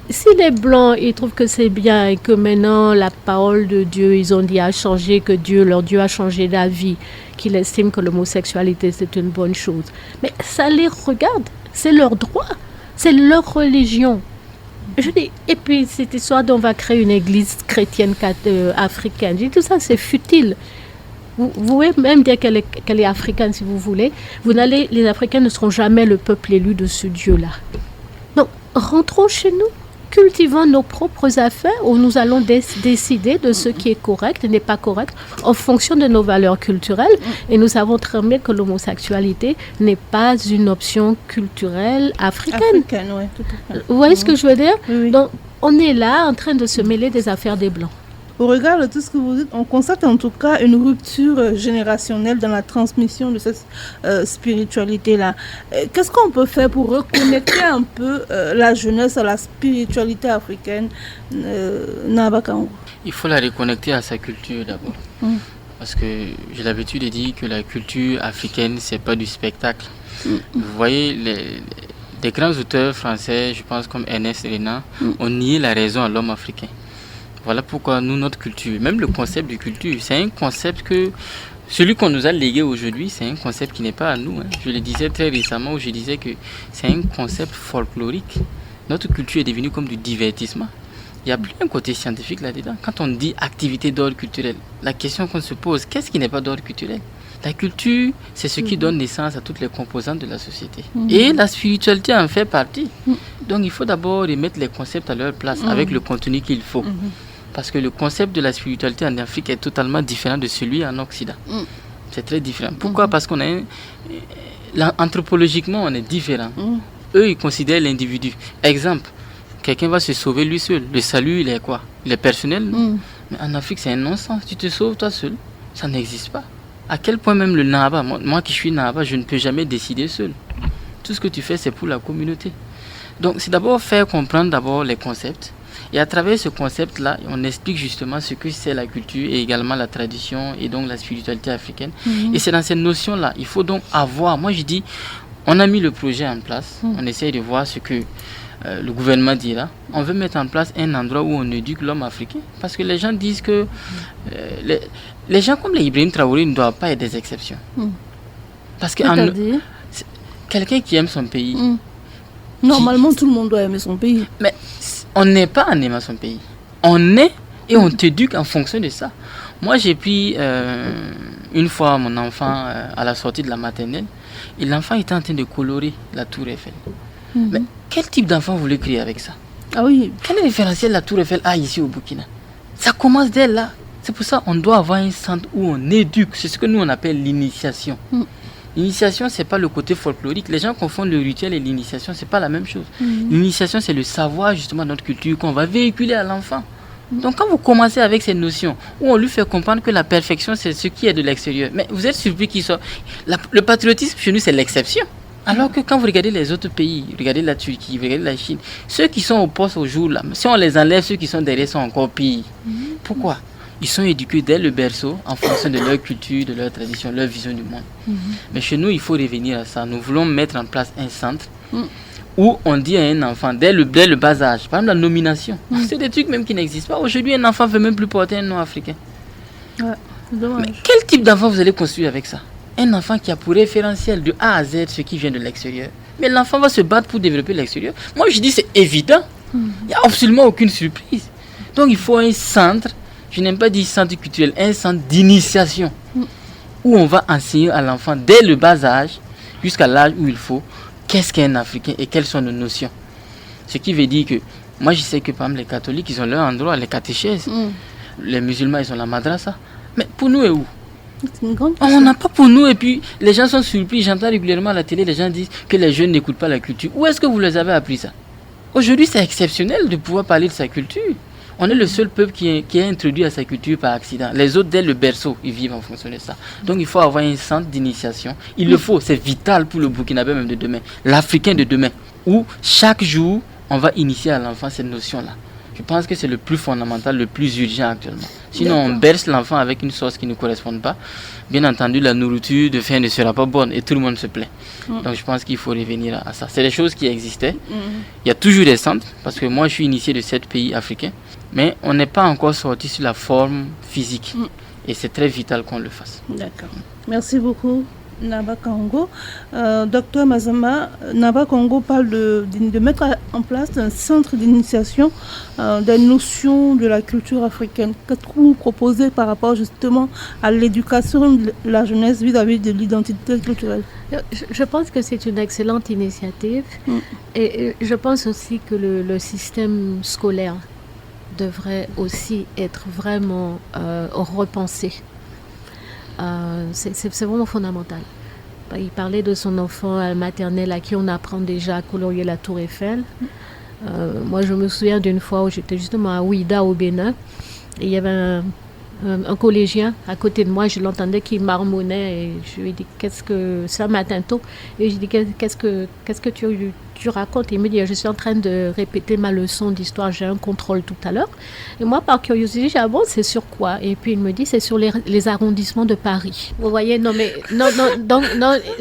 S4: Si les Blancs, ils trouvent que c'est bien et que maintenant, la parole de Dieu, ils ont dit a changé, que leur Dieu a changé d'avis, qu'il estime que l'homosexualité, c'est une bonne chose. Mais ça les regarde, c'est leur droit, c'est leur religion. Je dis, et puis cette histoire d'on va créer une église chrétienne africaine, je dis, tout ça, c'est futile. Vous pouvez même dire qu'elle est africaine si vous voulez. Les Africains ne seront jamais le peuple élu de ce Dieu-là. Donc, rentrons chez nous, cultivons nos propres affaires où nous allons décider de ce qui est correct et n'est pas correct en fonction de nos valeurs culturelles. Et nous savons très bien que l'homosexualité n'est pas une option culturelle africaine.
S3: Africaine, oui, tout à fait.
S4: Vous voyez ce que je veux dire?
S3: Oui.
S4: Donc, on est là en train de se mêler des affaires des Blancs.
S3: Au regard de tout ce que vous dites, on constate en tout cas une rupture générationnelle dans la transmission de cette spiritualité-là. Qu'est-ce qu'on peut faire pour reconnecter un peu la jeunesse à la spiritualité africaine, Nabakango?
S5: Il faut la reconnecter à sa culture d'abord. Parce que j'ai l'habitude de dire que la culture africaine, c'est pas du spectacle. Vous voyez, les grands auteurs français, je pense comme Ernest Renan, ont nié la raison à l'homme africain. Voilà pourquoi nous, notre culture, même le concept de culture, c'est un concept que celui qu'on nous a légué aujourd'hui, c'est un concept qui n'est pas à nous. Je le disais très récemment où je disais que c'est un concept folklorique. Notre culture est devenue comme du divertissement. Il n'y a plus un côté scientifique là-dedans. Quand on dit activité d'ordre culturel, la question qu'on se pose, qu'est-ce qui n'est pas d'ordre culturel? La culture, c'est ce qui donne naissance à toutes les composantes de la société. Et la spiritualité en fait partie. Donc il faut d'abord remettre les concepts à leur place avec le contenu qu'il faut. Parce que le concept de la spiritualité en Afrique est totalement différent de celui en Occident. C'est très différent. Pourquoi? Parce qu'on a anthropologiquement, on est différent. Eux, ils considèrent l'individu. Exemple, quelqu'un va se sauver lui seul. Le salut, il est quoi? Il est personnel. Mais en Afrique, c'est un non-sens. Tu te sauves toi seul. Ça n'existe pas. À quel point même le Nahaba, moi qui suis Nahaba, je ne peux jamais décider seul. Tout ce que tu fais, c'est pour la communauté. Donc, c'est d'abord faire comprendre d'abord les concepts. Et à travers ce concept-là, on explique justement ce que c'est la culture et également la tradition et donc la spiritualité africaine. Et c'est dans cette notion-là, il faut donc avoir, moi je dis, on a mis le projet en place, on essaye de voir ce que le gouvernement dit là. On veut mettre en place un endroit où on éduque l'homme africain. Parce que les gens disent que les gens comme les Ibrahim Traoré ne doivent pas être des exceptions. Parce que quelqu'un qui aime son pays...
S3: Normalement, tout le monde doit aimer son pays.
S5: Mais on n'est pas en aimant son pays. On est et on t'éduque en fonction de ça. Moi, j'ai pris une fois mon enfant à la sortie de la maternelle et l'enfant était en train de colorer la tour Eiffel. Mais quel type d'enfant voulait créer avec ça?
S3: Ah oui.
S5: Quel est le différentiel de la tour Eiffel ici au Burkina? Ça commence dès là. C'est pour ça qu'on doit avoir un centre où on éduque. C'est ce que nous on appelle l'initiation. L'initiation, c'est pas le côté folklorique. Les gens confondent le rituel et l'initiation, c'est pas la même chose. L'initiation, c'est le savoir justement de notre culture qu'on va véhiculer à l'enfant. Donc quand vous commencez avec ces notions, où on lui fait comprendre que la perfection, c'est ce qui est de l'extérieur, mais vous êtes surpris qu'il soit... Le patriotisme chez nous, c'est l'exception. Alors que quand vous regardez les autres pays, regardez la Turquie, regardez la Chine, ceux qui sont au poste au jour là, si on les enlève, ceux qui sont derrière sont encore pires. Pourquoi? Ils sont éduqués dès le berceau en fonction de leur culture, de leur tradition, leur vision du monde. Mais chez nous, il faut revenir à ça. Nous voulons mettre en place un centre où on dit à un enfant, dès le bas âge, par exemple la nomination, c'est des trucs même qui n'existent pas. Aujourd'hui, un enfant ne veut même plus porter un nom africain.
S3: Ouais,
S5: mais quel type d'enfant vous allez construire avec ça? Un enfant qui a pour référentiel de A à Z ce qui vient de l'extérieur. Mais l'enfant va se battre pour développer l'extérieur. Moi, je dis c'est évident. Il n'y a absolument aucune surprise. Donc, il faut un centre, je n'aime pas dire centre culturel, un centre d'initiation où on va enseigner à l'enfant dès le bas âge jusqu'à l'âge où il faut qu'est-ce qu'un Africain et quelles sont nos notions. Ce qui veut dire que, moi, je sais que par exemple, les catholiques, ils ont leur endroit, les catéchèses. Les musulmans, ils ont la madrasa. Mais pour nous, et où? On n'a pas pour nous, et puis les gens sont surpris. J'entends régulièrement à la télé, les gens disent que les jeunes n'écoutent pas la culture. Où est-ce que vous les avez appris ça? Aujourd'hui, c'est exceptionnel de pouvoir parler de sa culture. On est le seul peuple qui est introduit à sa culture par accident. Les autres, dès le berceau, ils vivent en fonction de ça. Donc il faut avoir un centre d'initiation. Il le faut, c'est vital pour le Burkinabé même de demain, l'Africain de demain, où chaque jour, on va initier à l'enfant cette notion-là. Je pense que c'est le plus fondamental, le plus urgent actuellement. Sinon, on berce l'enfant avec une sauce qui ne correspond pas. Bien entendu, la nourriture de faim ne sera pas bonne et tout le monde se plaint. Donc, je pense qu'il faut revenir à ça. C'est des choses qui existaient. Il y a toujours des centres, parce que moi, je suis initié de 7 pays africains, mais on n'est pas encore sorti sur la forme physique. Et c'est très vital qu'on le fasse.
S3: D'accord. Merci beaucoup, Naba Congo. Docteur Mazama, Naba Congo parle de mettre en place un centre d'initiation des notions de la culture africaine. Qu'est-ce que vous proposez par rapport justement à l'éducation de la jeunesse vis-à-vis de l'identité culturelle?
S4: Je pense que c'est une excellente initiative et je pense aussi que le système scolaire devrait aussi être vraiment repensé. C'est vraiment fondamental. Il parlait de son enfant maternel à qui on apprend déjà à colorier la tour Eiffel. Moi, je me souviens d'une fois où j'étais justement à Ouida, au Bénin, et il y avait un collégien à côté de moi, je l'entendais qui marmonnait et je lui ai dit qu'est-ce que c'est un matin tôt, et je lui ai dit qu'est-ce que tu racontes? Il me dit je suis en train de répéter ma leçon d'histoire, j'ai un contrôle tout à l'heure. Et moi par curiosité j'ai dit ah bon, c'est sur quoi? Et puis il me dit c'est sur les arrondissements de Paris. Vous voyez, non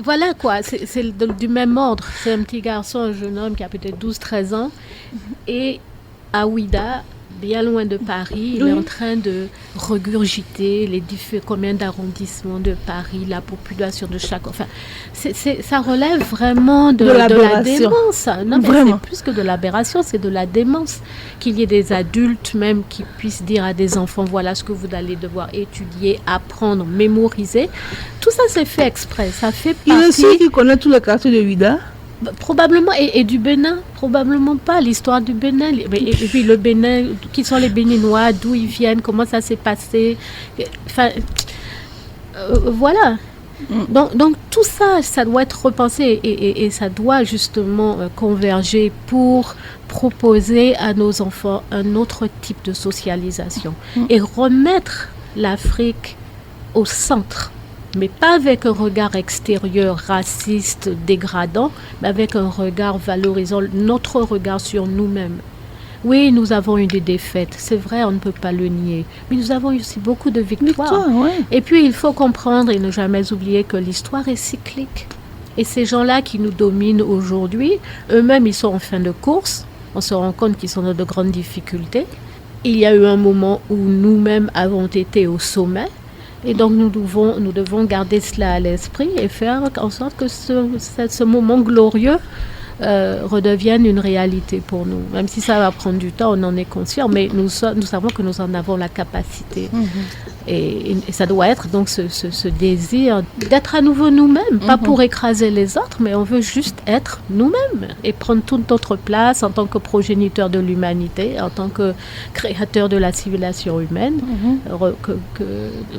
S4: voilà quoi, c'est du même ordre. C'est un petit garçon, un jeune homme qui a peut-être 12-13 ans et à Ouida, bien loin de Paris, il est en train de regurgiter les combien d'arrondissements de Paris, la population de chaque... Enfin, ça relève vraiment de la démence. Non, mais c'est plus que de l'aberration, c'est de la démence. Qu'il y ait des adultes même qui puissent dire à des enfants, voilà ce que vous allez devoir étudier, apprendre, mémoriser. Tout ça, c'est fait exprès. Ça fait partie...
S3: Il est celui qui connaît tous les quartiers de Ouida?
S4: Probablement, et du Bénin, probablement pas, l'histoire du Bénin, et puis le Bénin, qui sont les Béninois, d'où ils viennent, comment ça s'est passé, enfin, voilà. Donc tout ça, ça doit être repensé et ça doit justement converger pour proposer à nos enfants un autre type de socialisation et remettre l'Afrique au centre. Mais pas avec un regard extérieur raciste, dégradant, mais avec un regard valorisant notre regard sur nous-mêmes. Oui, nous avons eu des défaites, c'est vrai, on ne peut pas le nier, mais nous avons eu aussi beaucoup de victoires. Et puis, il faut comprendre et ne jamais oublier que l'histoire est cyclique. Et ces gens-là qui nous dominent aujourd'hui, eux-mêmes, ils sont en fin de course. On se rend compte qu'ils sont dans de grandes difficultés. Il y a eu un moment où nous-mêmes avons été au sommet. Et donc nous devons garder cela à l'esprit et faire en sorte que ce moment glorieux redevienne une réalité pour nous. Même si ça va prendre du temps, on en est conscient, mais nous savons que nous en avons la capacité. Et ça doit être donc ce désir d'être à nouveau nous-mêmes, pas pour écraser les autres, mais on veut juste être nous-mêmes et prendre toute notre place en tant que progéniteur de l'humanité, en tant que créateur de la civilisation humaine,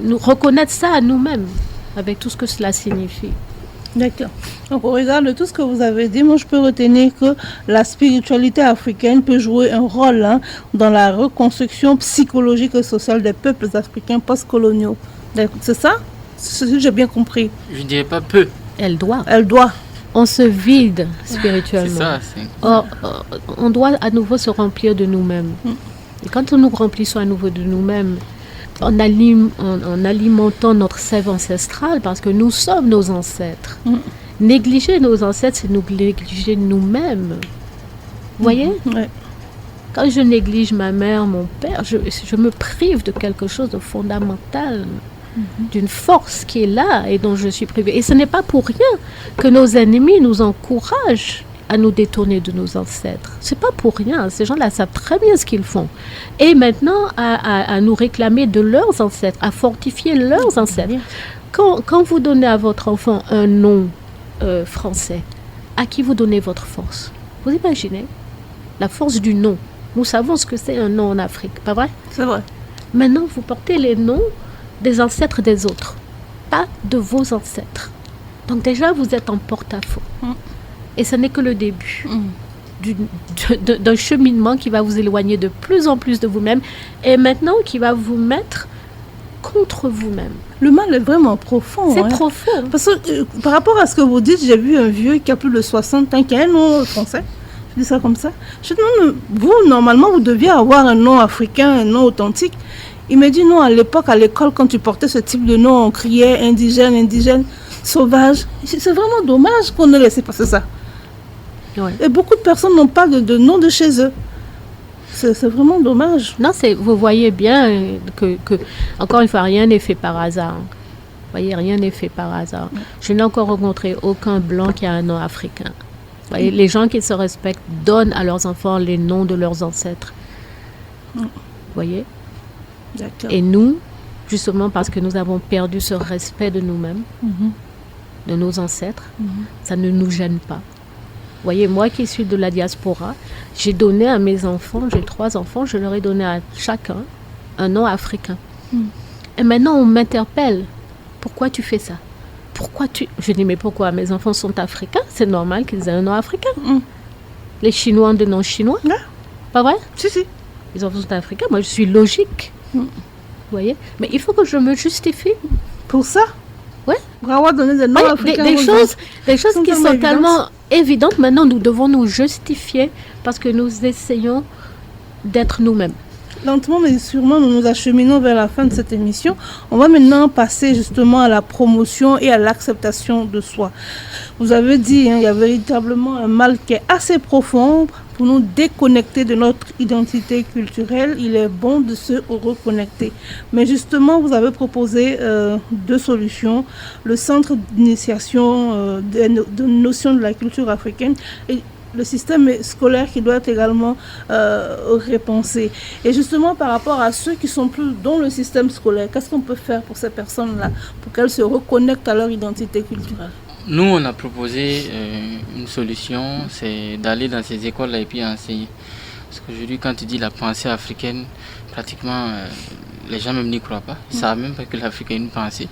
S4: nous reconnaître ça à nous-mêmes, avec tout ce que cela signifie.
S3: D'accord. Donc, au regard de tout ce que vous avez dit, moi, je peux retenir que la spiritualité africaine peut jouer un rôle dans la reconstruction psychologique et sociale des peuples africains post-coloniaux. C'est ça? C'est ce que j'ai bien compris.
S5: Je ne dirais pas peu.
S4: Elle doit.
S3: Elle doit.
S4: On se vide spirituellement.
S5: C'est ça.
S4: Or, on doit à nouveau se remplir de nous-mêmes. Et quand nous remplissons à nouveau de nous-mêmes, en alimentant notre sève ancestrale, parce que nous sommes nos ancêtres. Négliger nos ancêtres, c'est nous négliger nous-mêmes. Vous voyez?
S3: Ouais.
S4: Quand je néglige ma mère, mon père, je me prive de quelque chose de fondamental, d'une force qui est là et dont je suis privée. Et ce n'est pas pour rien que nos ennemis nous encouragent à nous détourner de nos ancêtres. C'est pas pour rien. Ces gens-là savent très bien ce qu'ils font. Et maintenant, à nous réclamer de leurs ancêtres, à fortifier leurs ancêtres. Quand vous donnez à votre enfant un nom français, à qui vous donnez votre force? Vous imaginez? La force du nom. Nous savons ce que c'est un nom en Afrique, pas vrai?
S3: C'est vrai.
S4: Maintenant, vous portez les noms des ancêtres des autres, pas de vos ancêtres. Donc déjà, vous êtes en porte-à-faux. Et ce n'est que le début d'un cheminement qui va vous éloigner de plus en plus de vous-même et maintenant qui va vous mettre contre vous-même.
S3: Le mal est vraiment profond.
S4: C'est profond.
S3: Parce que par rapport à ce que vous dites, j'ai vu un vieux qui a plus de 60 ans, qui a un nom français. Je dis ça comme ça. Je demande, vous, normalement, vous deviez avoir un nom africain, un nom authentique. Il me dit non, à l'époque, à l'école, quand tu portais ce type de nom, on criait indigène, sauvage. C'est vraiment dommage qu'on ne laisse passer ça.
S4: Ouais.
S3: Et beaucoup de personnes n'ont pas de nom de chez eux. C'est vraiment dommage.
S4: Non, vous voyez bien que, encore une fois, rien n'est fait par hasard. Vous voyez, rien n'est fait par hasard. Je n'ai encore rencontré aucun blanc qui a un nom africain. Vous voyez, les gens qui se respectent donnent à leurs enfants les noms de leurs ancêtres. Vous voyez?
S3: D'accord.
S4: Et nous, justement parce que nous avons perdu ce respect de nous-mêmes, de nos ancêtres, ça ne nous gêne pas. Vous voyez, moi qui suis de la diaspora, j'ai donné à mes enfants, j'ai 3 enfants, je leur ai donné à chacun un nom africain. Et maintenant, on m'interpelle. Pourquoi tu fais ça? Je dis, mais pourquoi? Mes enfants sont africains, c'est normal qu'ils aient un nom africain. Les Chinois ont des noms chinois. Pas vrai?
S3: Si.
S4: Les enfants sont africains, moi je suis logique. Vous voyez? Mais il faut que je me justifie.
S3: Pour ça?
S4: Ouais.
S3: Pour avoir donné des noms africains.
S4: Des choses qui sont tellement évidentes, maintenant nous devons nous justifier parce que nous essayons d'être nous-mêmes.
S3: Lentement mais sûrement, nous nous acheminons vers la fin de cette émission. On va maintenant passer justement à la promotion et à l'acceptation de soi. Vous avez dit, il y a véritablement un mal qui est assez profond. Pour nous déconnecter de notre identité culturelle, il est bon de se reconnecter. Mais justement, vous avez proposé 2 solutions. Le centre d'initiation de notions de la culture africaine et le système scolaire qui doit être également repensé. Et justement, par rapport à ceux qui sont plus dans le système scolaire, qu'est-ce qu'on peut faire pour ces personnes-là, pour qu'elles se reconnectent à leur identité culturelle?
S5: Nous, on a proposé une solution, c'est d'aller dans ces écoles-là et puis enseigner. Parce qu'aujourd'hui, quand tu dis la pensée africaine, pratiquement, les gens même n'y croient pas. Ils ne savent même pas que l'Afrique a une pensée.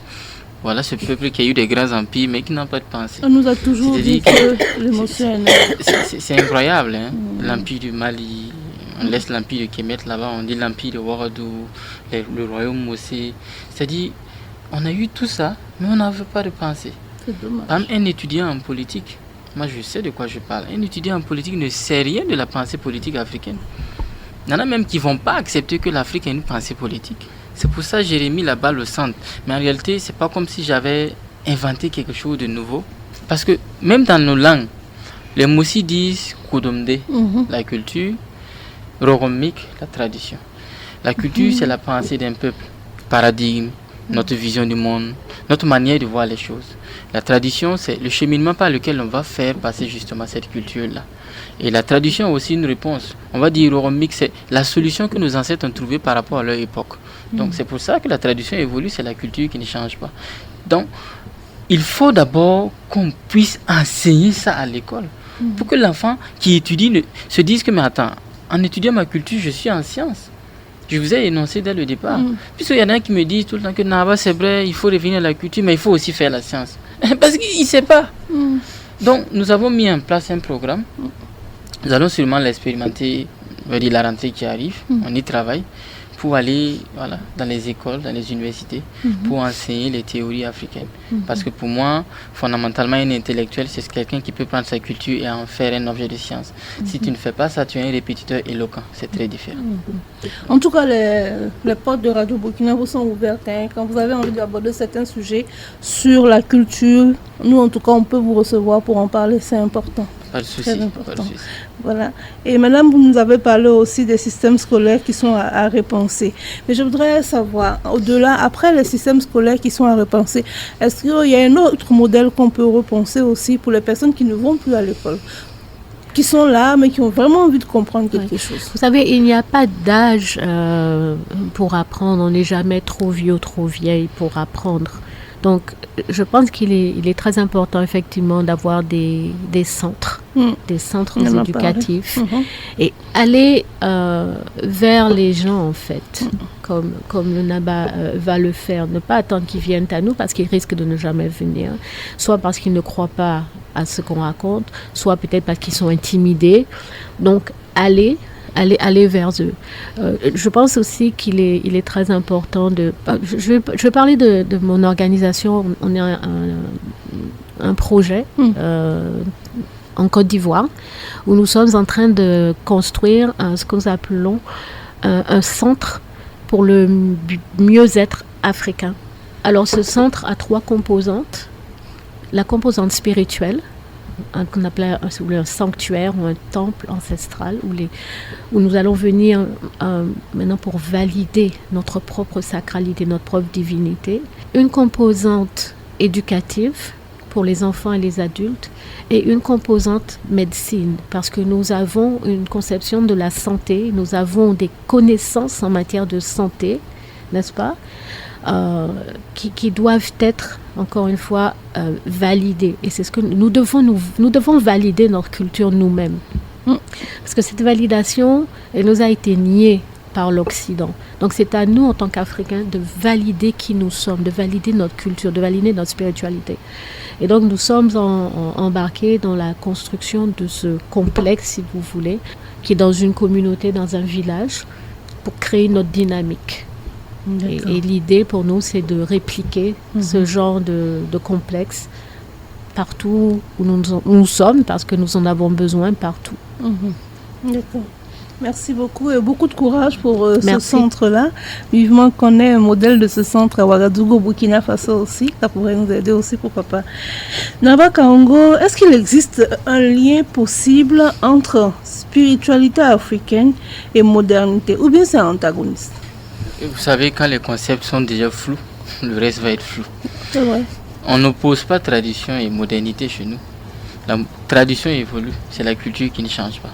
S5: Voilà ce peuple qui a eu des grands empires, mais qui n'a pas de pensée.
S3: On nous a toujours dit que l'émotion est là.
S5: C'est incroyable, hein? L'empire du Mali, on laisse l'empire de Kemet là-bas, on dit l'empire de Ouagadougou, le royaume Mossé. C'est-à-dire, on a eu tout ça, mais on n'avait pas de pensée.
S3: C'est dommage.
S5: Par exemple, un étudiant en politique, moi je sais de quoi je parle, un étudiant en politique ne sait rien de la pensée politique africaine. Il y en a même qui ne vont pas accepter que l'Afrique ait une pensée politique. C'est pour ça que j'ai remis la balle au centre. Mais en réalité, ce n'est pas comme si j'avais inventé quelque chose de nouveau. Parce que même dans nos langues, les Moussi disent Koudomde, la culture, Roromik, la tradition. La culture, c'est la pensée d'un peuple, paradigme, notre vision du monde, notre manière de voir les choses. La tradition, c'est le cheminement par lequel on va faire passer justement cette culture-là. Et la tradition a aussi une réponse. On va dire Roromik, c'est la solution que nos ancêtres ont trouvée par rapport à leur époque. Donc c'est pour ça que la tradition évolue, c'est la culture qui ne change pas. Donc il faut d'abord qu'on puisse enseigner ça à l'école. Pour que l'enfant qui étudie se dise que mais attends, en étudiant ma culture, je suis en sciences. Je vous ai énoncé dès le départ. Puisqu'il y en a qui me disent tout le temps que c'est vrai, il faut revenir à la culture, mais il faut aussi faire la science. Parce qu'il ne sait pas. Donc, nous avons mis en place un programme. Nous allons sûrement l'expérimenter, la rentrée qui arrive. On y travaille pour aller dans les écoles, dans les universités, pour enseigner les théories africaines. Parce que pour moi, fondamentalement, un intellectuel, c'est quelqu'un qui peut prendre sa culture et en faire un objet de science. Si tu ne fais pas ça, tu es un répétiteur éloquent. C'est très différent.
S3: En tout cas, les portes de Radio Burkina Faso sont ouvertes. Quand vous avez envie d'aborder certains sujets sur la culture, nous, en tout cas, on peut vous recevoir pour en parler. C'est important.
S5: Pas de souci.
S3: Voilà. Et madame, vous nous avez parlé aussi des systèmes scolaires qui sont à repenser. Mais je voudrais savoir, au-delà, après les systèmes scolaires qui sont à repenser, est-ce qu'il y a un autre modèle qu'on peut repenser aussi pour les personnes qui ne vont plus à l'école, qui sont là, mais qui ont vraiment envie de comprendre quelque chose?
S4: Vous savez, il n'y a pas d'âge pour apprendre. On n'est jamais trop vieux ou trop vieille pour apprendre. Donc, je pense qu'il est très important, effectivement, d'avoir des centres, des centres éducatifs et aller vers les gens, en fait, comme le NABA va le faire. Ne pas attendre qu'ils viennent à nous parce qu'ils risquent de ne jamais venir, soit parce qu'ils ne croient pas à ce qu'on raconte, soit peut-être parce qu'ils sont intimidés. Donc, aller vers eux. Je pense aussi qu'il est très important de... Je vais parler de mon organisation. On a un projet en Côte d'Ivoire où nous sommes en train de construire ce que nous appelons un centre pour le mieux-être africain. Alors ce centre a 3 composantes. La composante spirituelle, qu'on appelait un sanctuaire ou un temple ancestral où nous allons venir maintenant pour valider notre propre sacralité, notre propre divinité. Une composante éducative pour les enfants et les adultes et une composante médecine parce que nous avons une conception de la santé, nous avons des connaissances en matière de santé, n'est-ce pas, qui doivent être, encore une fois, validées. Et c'est ce que nous devons valider notre culture nous-mêmes. Parce que cette validation, elle nous a été niée par l'Occident. Donc c'est à nous, en tant qu'Africains, de valider qui nous sommes, de valider notre culture, de valider notre spiritualité. Et donc nous sommes embarqués dans la construction de ce complexe, si vous voulez, qui est dans une communauté, dans un village, pour créer notre dynamique. Et l'idée pour nous, c'est de répliquer ce genre de complexe partout où nous sommes, parce que nous en avons besoin partout.
S3: D'accord. Merci beaucoup et beaucoup de courage pour ce centre-là. Vivement qu'on ait un modèle de ce centre à Ouagadougou, Burkina Faso aussi. Ça pourrait nous aider aussi, pourquoi pas. Naba Kaongo, est-ce qu'il existe un lien possible entre spiritualité africaine et modernité, ou bien c'est antagoniste?
S5: Vous savez, quand les concepts sont déjà flous, le reste va être flou.
S3: C'est vrai.
S5: On n'oppose pas tradition et modernité chez nous. La tradition évolue, c'est la culture qui ne change pas.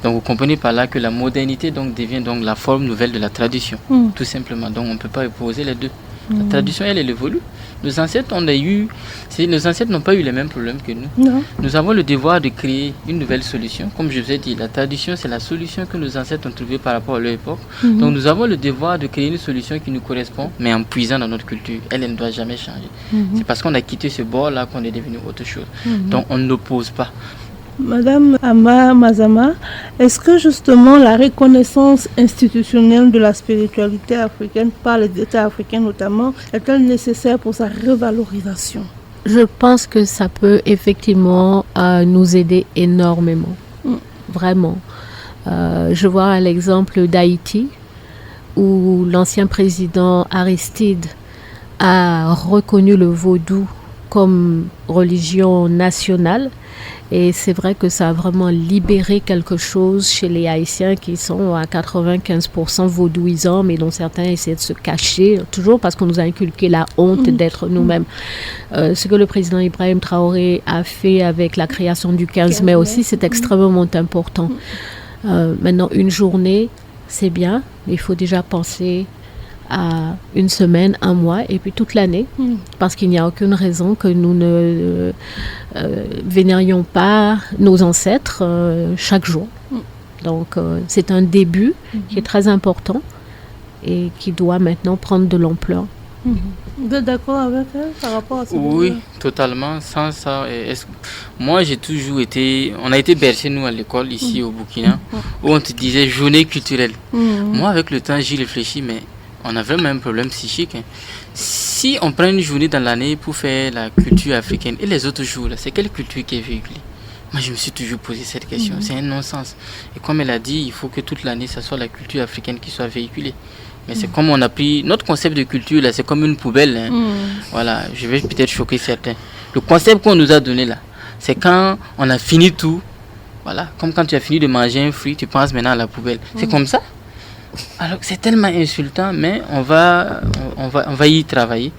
S5: Donc vous comprenez par là que la modernité devient la forme nouvelle de la tradition, tout simplement. Donc on ne peut pas opposer les deux. La tradition, elle évolue. Nos ancêtres n'ont pas eu les mêmes problèmes que nous.
S3: Non.
S5: Nous avons le devoir de créer une nouvelle solution. Comme je vous ai dit, la tradition, c'est la solution que nos ancêtres ont trouvée par rapport à leur époque. Donc nous avons le devoir de créer une solution qui nous correspond, mais en puisant dans notre culture. Elle ne doit jamais changer. C'est parce qu'on a quitté ce bord-là qu'on est devenu autre chose. Donc on n'oppose pas.
S3: Madame Ama Mazama, est-ce que justement la reconnaissance institutionnelle de la spiritualité africaine par les États africains notamment est-elle nécessaire pour sa revalorisation?
S4: Je pense que ça peut effectivement nous aider énormément, vraiment. Je vois l'exemple d'Haïti où l'ancien président Aristide a reconnu le vaudou comme religion nationale. Et c'est vrai que ça a vraiment libéré quelque chose chez les Haïtiens qui sont à 95% vaudouisants, mais dont certains essaient de se cacher, toujours parce qu'on nous a inculqué la honte d'être nous-mêmes. Ce que le président Ibrahim Traoré a fait avec la création du 15 mai aussi, c'est extrêmement important. Maintenant, une journée, c'est bien, mais il faut déjà penser à une semaine, un mois et puis toute l'année, parce qu'il n'y a aucune raison que nous ne vénérions pas nos ancêtres chaque jour. Donc c'est un début qui est très important et qui doit maintenant prendre de l'ampleur.
S3: Vous êtes d'accord avec elle par rapport à ça?
S5: Oui, totalement. Sans ça, moi j'ai toujours été... On a été bercés, nous, à l'école, ici au Burkina, où on te disait journée culturelle. Moi, avec le temps, j'y réfléchis, mais on a vraiment un problème psychique. Si on prend une journée dans l'année pour faire la culture africaine, et les autres jours, là, c'est quelle culture qui est véhiculée? Moi, je me suis toujours posé cette question. C'est un non-sens. Et comme elle a dit, il faut que toute l'année, ça soit la culture africaine qui soit véhiculée. Mais c'est comme on a pris... Notre concept de culture, là, c'est comme une poubelle. Hein. Voilà, je vais peut-être choquer certains. Le concept qu'on nous a donné, là, c'est quand on a fini tout. Voilà, comme quand tu as fini de manger un fruit, tu penses maintenant à la poubelle. C'est comme ça. Alors, c'est tellement insultant, mais on va y travailler.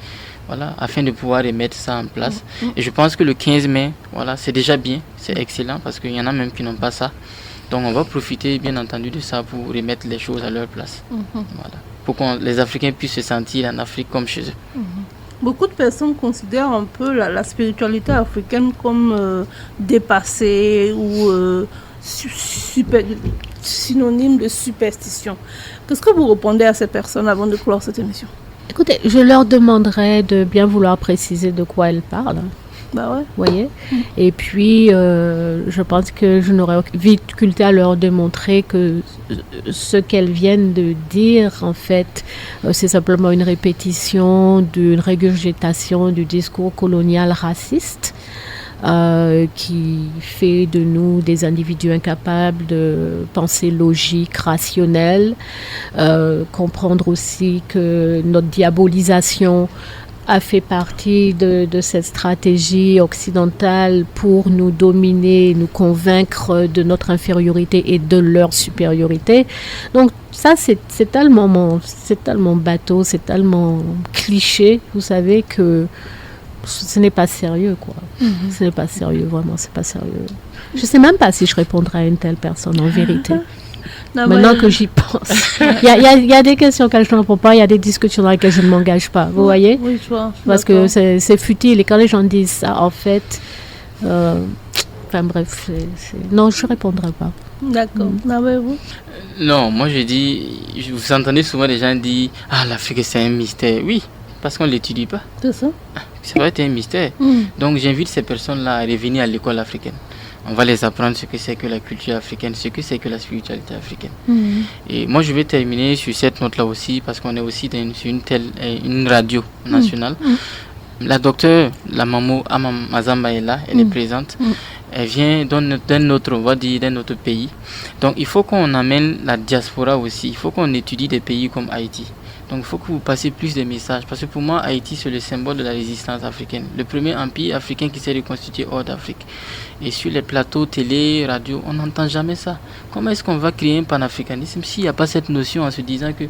S5: Voilà, afin de pouvoir remettre ça en place. Et je pense que le 15 mai, voilà, c'est déjà bien. C'est excellent parce qu'il y en a même qui n'ont pas ça. Donc, on va profiter, bien entendu, de ça pour remettre les choses à leur place. Voilà. Pour que les Africains puissent se sentir en Afrique comme chez eux.
S3: Beaucoup de personnes considèrent un peu la spiritualité africaine comme dépassée ou synonyme de superstition. Qu'est-ce que vous répondez à ces personnes avant de clore cette émission?
S4: Écoutez, je leur demanderai de bien vouloir préciser de quoi elles parlent.
S3: Bah ouais.
S4: Voyez. Et puis, je pense que je n'aurais aucune difficulté à leur démontrer que ce qu'elles viennent de dire, en fait, c'est simplement une répétition d'une régurgitation du discours colonial raciste qui fait de nous des individus incapables de penser logique, rationnelle, comprendre aussi que notre diabolisation a fait partie de cette stratégie occidentale pour nous dominer, nous convaincre de notre infériorité et de leur supériorité. Donc ça, c'est tellement bateau, c'est tellement cliché, vous savez, que ce n'est pas sérieux, quoi. Ce n'est pas sérieux, vraiment, c'est pas sérieux. Je ne sais même pas si je répondrai à une telle personne, en vérité. Non, maintenant que j'y pense. Il y a des questions auxquelles je ne réponds pas, il y a des discussions dans lesquelles je ne m'engage pas, vous voyez?
S3: Oui, je vois.
S4: Parce que c'est futile, et quand les gens disent ça, en fait... enfin bref, non, je ne répondrai pas.
S3: D'accord. Vous?
S5: Non, moi je dis... Vous entendez souvent des gens dire « Ah, l'Afrique, c'est un mystère. » Oui, parce qu'on ne l'étudie pas.
S3: C'est ça.
S5: Ça va être un mystère. Donc j'invite ces personnes-là à revenir à l'école africaine. On va les apprendre ce que c'est que la culture africaine, ce que c'est que la spiritualité africaine. Et moi, je vais terminer sur cette note-là aussi, parce qu'on est aussi sur une radio nationale. La docteure, la maman Ama Mazamba est là, elle est présente. Elle vient d'un autre pays. Donc, il faut qu'on amène la diaspora aussi. Il faut qu'on étudie des pays comme Haïti. Donc il faut que vous passiez plus de messages. Parce que pour moi, Haïti, c'est le symbole de la résistance africaine. Le premier empire africain qui s'est reconstitué hors d'Afrique. Et sur les plateaux, télé, radio, on n'entend jamais ça. Comment est-ce qu'on va créer un panafricanisme s'il n'y a pas cette notion en se disant que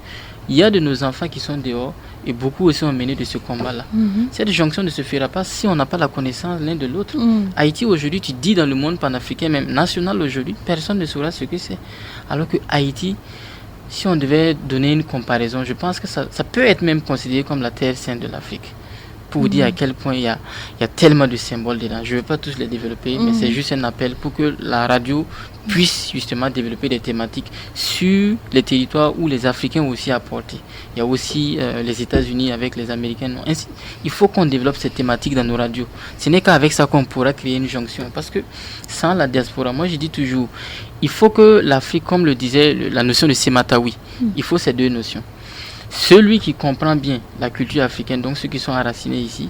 S5: il y a de nos enfants qui sont dehors et beaucoup aussi ont mené de ce combat-là. Cette jonction ne se fera pas si on n'a pas la connaissance l'un de l'autre. Haïti aujourd'hui, tu dis dans le monde panafricain, même national aujourd'hui, personne ne saura ce que c'est. Alors que Haïti... Si on devait donner une comparaison, je pense que ça peut être même considéré comme la terre sainte de l'Afrique. Pour vous dire à quel point il y a tellement de symboles dedans. Je ne vais pas tous les développer, mais c'est juste un appel pour que la radio puisse justement développer des thématiques sur les territoires où les Africains ont aussi apporté. Il y a aussi les États-Unis avec les Américains. Ainsi, il faut qu'on développe ces thématiques dans nos radios. Ce n'est qu'avec ça qu'on pourra créer une jonction. Parce que sans la diaspora, moi je dis toujours, il faut que l'Afrique, comme le disait la notion de Sematawi, il faut ces deux notions. Celui qui comprend bien la culture africaine, donc ceux qui sont enracinés ici,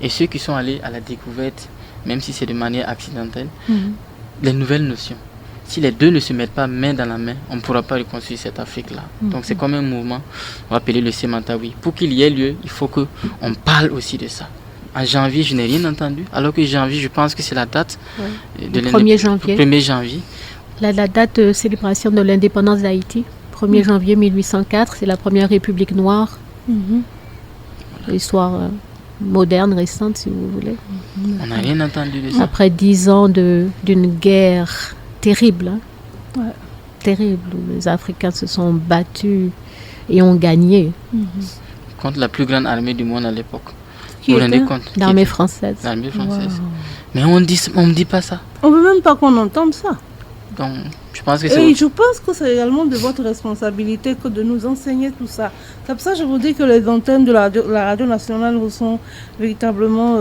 S5: et ceux qui sont allés à la découverte, même si c'est de manière accidentelle, les nouvelles notions. Si les deux ne se mettent pas main dans la main, on ne pourra pas reconstruire cette Afrique-là. Donc c'est comme un mouvement, on va appeler le Sematawi. Pour qu'il y ait lieu, il faut qu'on parle aussi de ça. En janvier, je n'ai rien entendu, alors que janvier, je pense que c'est la date
S4: de 1er janvier.
S5: 1er janvier.
S4: La date de célébration de l'indépendance d'Haïti. 1er janvier 1804, c'est la première république noire. L'histoire moderne, récente, si vous voulez.
S5: On n'a rien entendu de ça.
S4: Après 10 ans d'une guerre terrible, terrible, où les Africains se sont battus et ont gagné.
S5: Contre la plus grande armée du monde à l'époque. Vous vous rendez compte?
S4: L'armée française.
S5: Mais on ne dit pas ça.
S3: On ne veut même pas qu'on entende ça.
S5: Donc, je pense que
S3: Et je pense que c'est également de votre responsabilité que de nous enseigner tout ça. C'est pour ça que je vous dis que les antennes de la radio nationale vous sont véritablement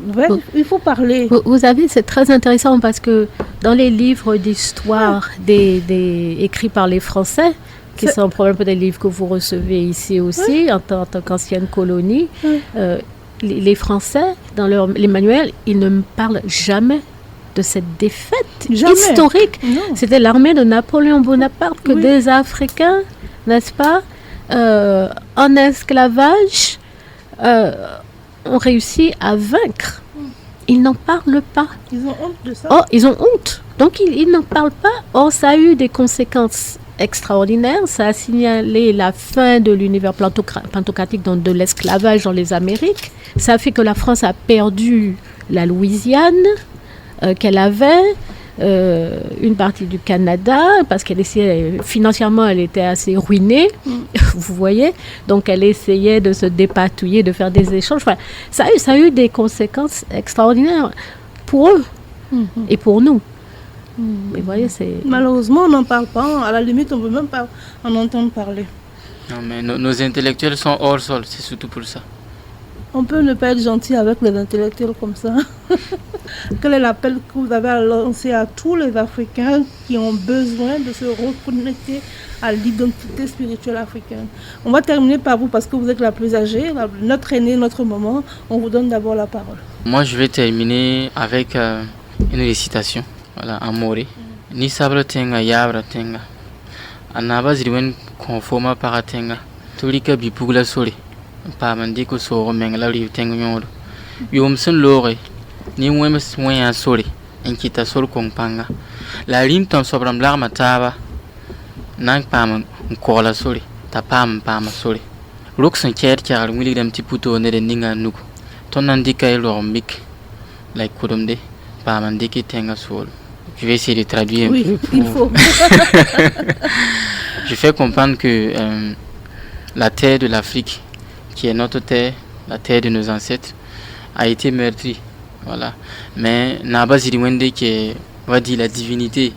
S3: ouvertes. Il faut parler.
S4: Vous savez, c'est très intéressant parce que dans les livres d'histoire écrits par les Français, qui sont probablement des livres que vous recevez ici aussi en tant qu'ancienne colonie, les Français, dans les manuels, ils ne parlent jamais de cette défaite historique. Non. C'était l'armée de Napoléon Bonaparte que des Africains, n'est-ce pas, en esclavage, ont réussi à vaincre. Ils n'en parlent pas.
S3: Ils ont honte de ça.
S4: Oh, ils ont honte. Donc, ils n'en parlent pas. Or, ça a eu des conséquences extraordinaires. Ça a signalé la fin de l'univers pantocratique, donc de l'esclavage dans les Amériques. Ça a fait que la France a perdu la Louisiane, qu'elle avait, une partie du Canada, parce qu'elle essayait, financièrement, elle était assez ruinée, vous voyez. Donc, elle essayait de se dépatouiller, de faire des échanges. Enfin, ça a eu des conséquences extraordinaires pour eux et pour nous. Vous voyez,
S3: malheureusement, on n'en parle pas. À la limite, on ne veut même pas en entendre parler.
S5: Non, mais nos intellectuels sont hors sol, c'est surtout pour ça.
S3: On peut ne pas être gentil avec les intellectuels comme ça. Quel est l'appel que vous avez à lancer à tous les Africains qui ont besoin de se reconnecter à l'identité spirituelle africaine? On va terminer par vous parce que vous êtes la plus âgée, notre aînée, notre maman. On vous donne d'abord la parole.
S5: Moi, je vais terminer avec une récitation. Voilà, en moré. Ni sabre tenga yabra tenga. Anaba zirwen konfoma para tenga. Tulika bipugla sori. Pamandiko soro mengla ri tenga nyodo. Yomsen lore. Ni wemes wen sori. Enkita sor kompanga. La rim ton sobram larma taba. Nang pam nkola sori. Tapam pama sori. Roksen ker kar wili dem tiputo ne de ninga nugo. Tonandika elormik. Like kudomde. Pamandiki tenga soro. Je vais essayer de traduire un peu.
S3: Il faut.
S5: Je fais comprendre que la terre de l'Afrique, qui est notre terre, la terre de nos ancêtres, a été meurtrie. Voilà. Mais Naba Ziriwende, qui est, on va dire, la divinité,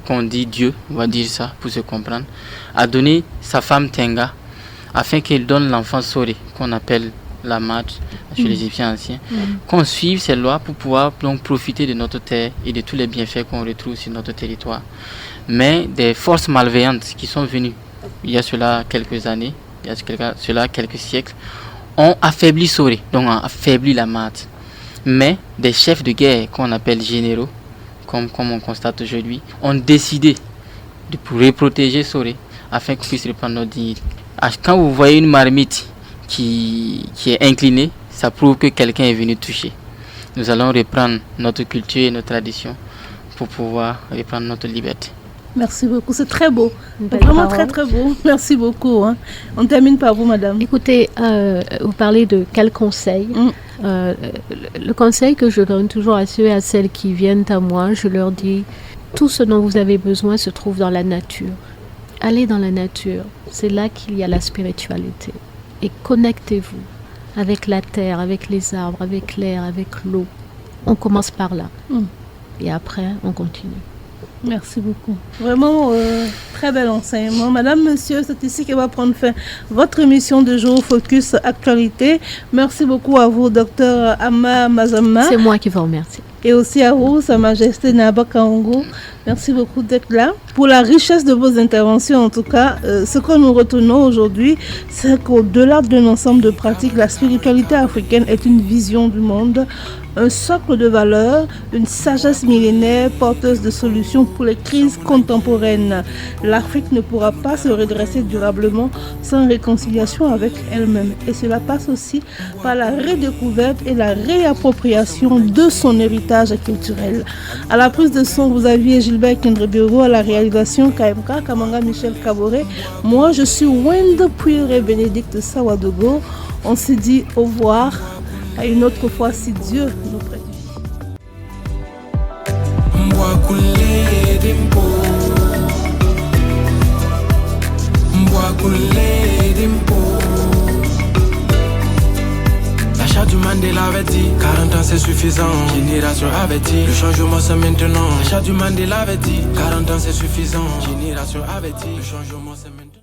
S5: qu'on dit Dieu, on va dire ça pour se comprendre, a donné sa femme Tenga afin qu'elle donne l'enfant Sori, qu'on appelle la matre chez les Égyptiens anciens, qu'on suive ces lois pour pouvoir donc profiter de notre terre et de tous les bienfaits qu'on retrouve sur notre territoire. Mais des forces malveillantes qui sont venues il y a cela quelques années, il y a cela quelques siècles, ont affaibli Sori, donc ont affaibli la matre. Mais des chefs de guerre qu'on appelle généraux, comme on constate aujourd'hui, ont décidé de protéger Sori afin qu'on puisse reprendre notre dignité. Quand vous voyez une marmite qui est incliné, ça prouve que quelqu'un est venu toucher. Nous allons reprendre notre culture et nos traditions pour pouvoir reprendre notre liberté.
S3: Merci beaucoup, c'est très beau. Vraiment très très beau. Merci beaucoup. On termine par vous, madame.
S4: Écoutez, vous parlez de quel conseil le conseil que je donne toujours à ceux et à celles qui viennent à moi, je leur dis, tout ce dont vous avez besoin se trouve dans la nature. Allez dans la nature, c'est là qu'il y a la spiritualité. Et connectez-vous avec la terre, avec les arbres, avec l'air, avec l'eau. On commence par là. Et après, on continue.
S3: Merci beaucoup. Vraiment, très bel enseignement. Madame, monsieur, c'est ici que va prendre fin votre émission de jour Focus Actualité. Merci beaucoup à vous, docteur Ama Mazama.
S4: C'est moi qui vous remercie.
S3: Et aussi à vous, Sa Majesté Naba Kaongo. Merci beaucoup d'être là. Pour la richesse de vos interventions, en tout cas, ce que nous retenons aujourd'hui, c'est qu'au-delà d'un ensemble de pratiques, la spiritualité africaine est une vision du monde, un socle de valeurs, une sagesse millénaire porteuse de solutions pour les crises contemporaines. L'Afrique ne pourra pas se redresser durablement sans réconciliation avec elle-même. Et cela passe aussi par la redécouverte et la réappropriation de son héritage culturel. À la prise de son, vous aviez Gilbert Kendrebioro, à la réalisation KMK, Kamanga Michel Kaboré. Moi, je suis Wende Puire et Bénédicte Sawadogo. On se dit au revoir. À une autre fois, si Dieu nous prête.
S1: L'achat du Mandela avait dit 40 ans c'est suffisant. Génération avait dit le changement c'est maintenant. Achadu Mandela avait dit 40 ans c'est suffisant. Génération avait dit le changement c'est maintenant.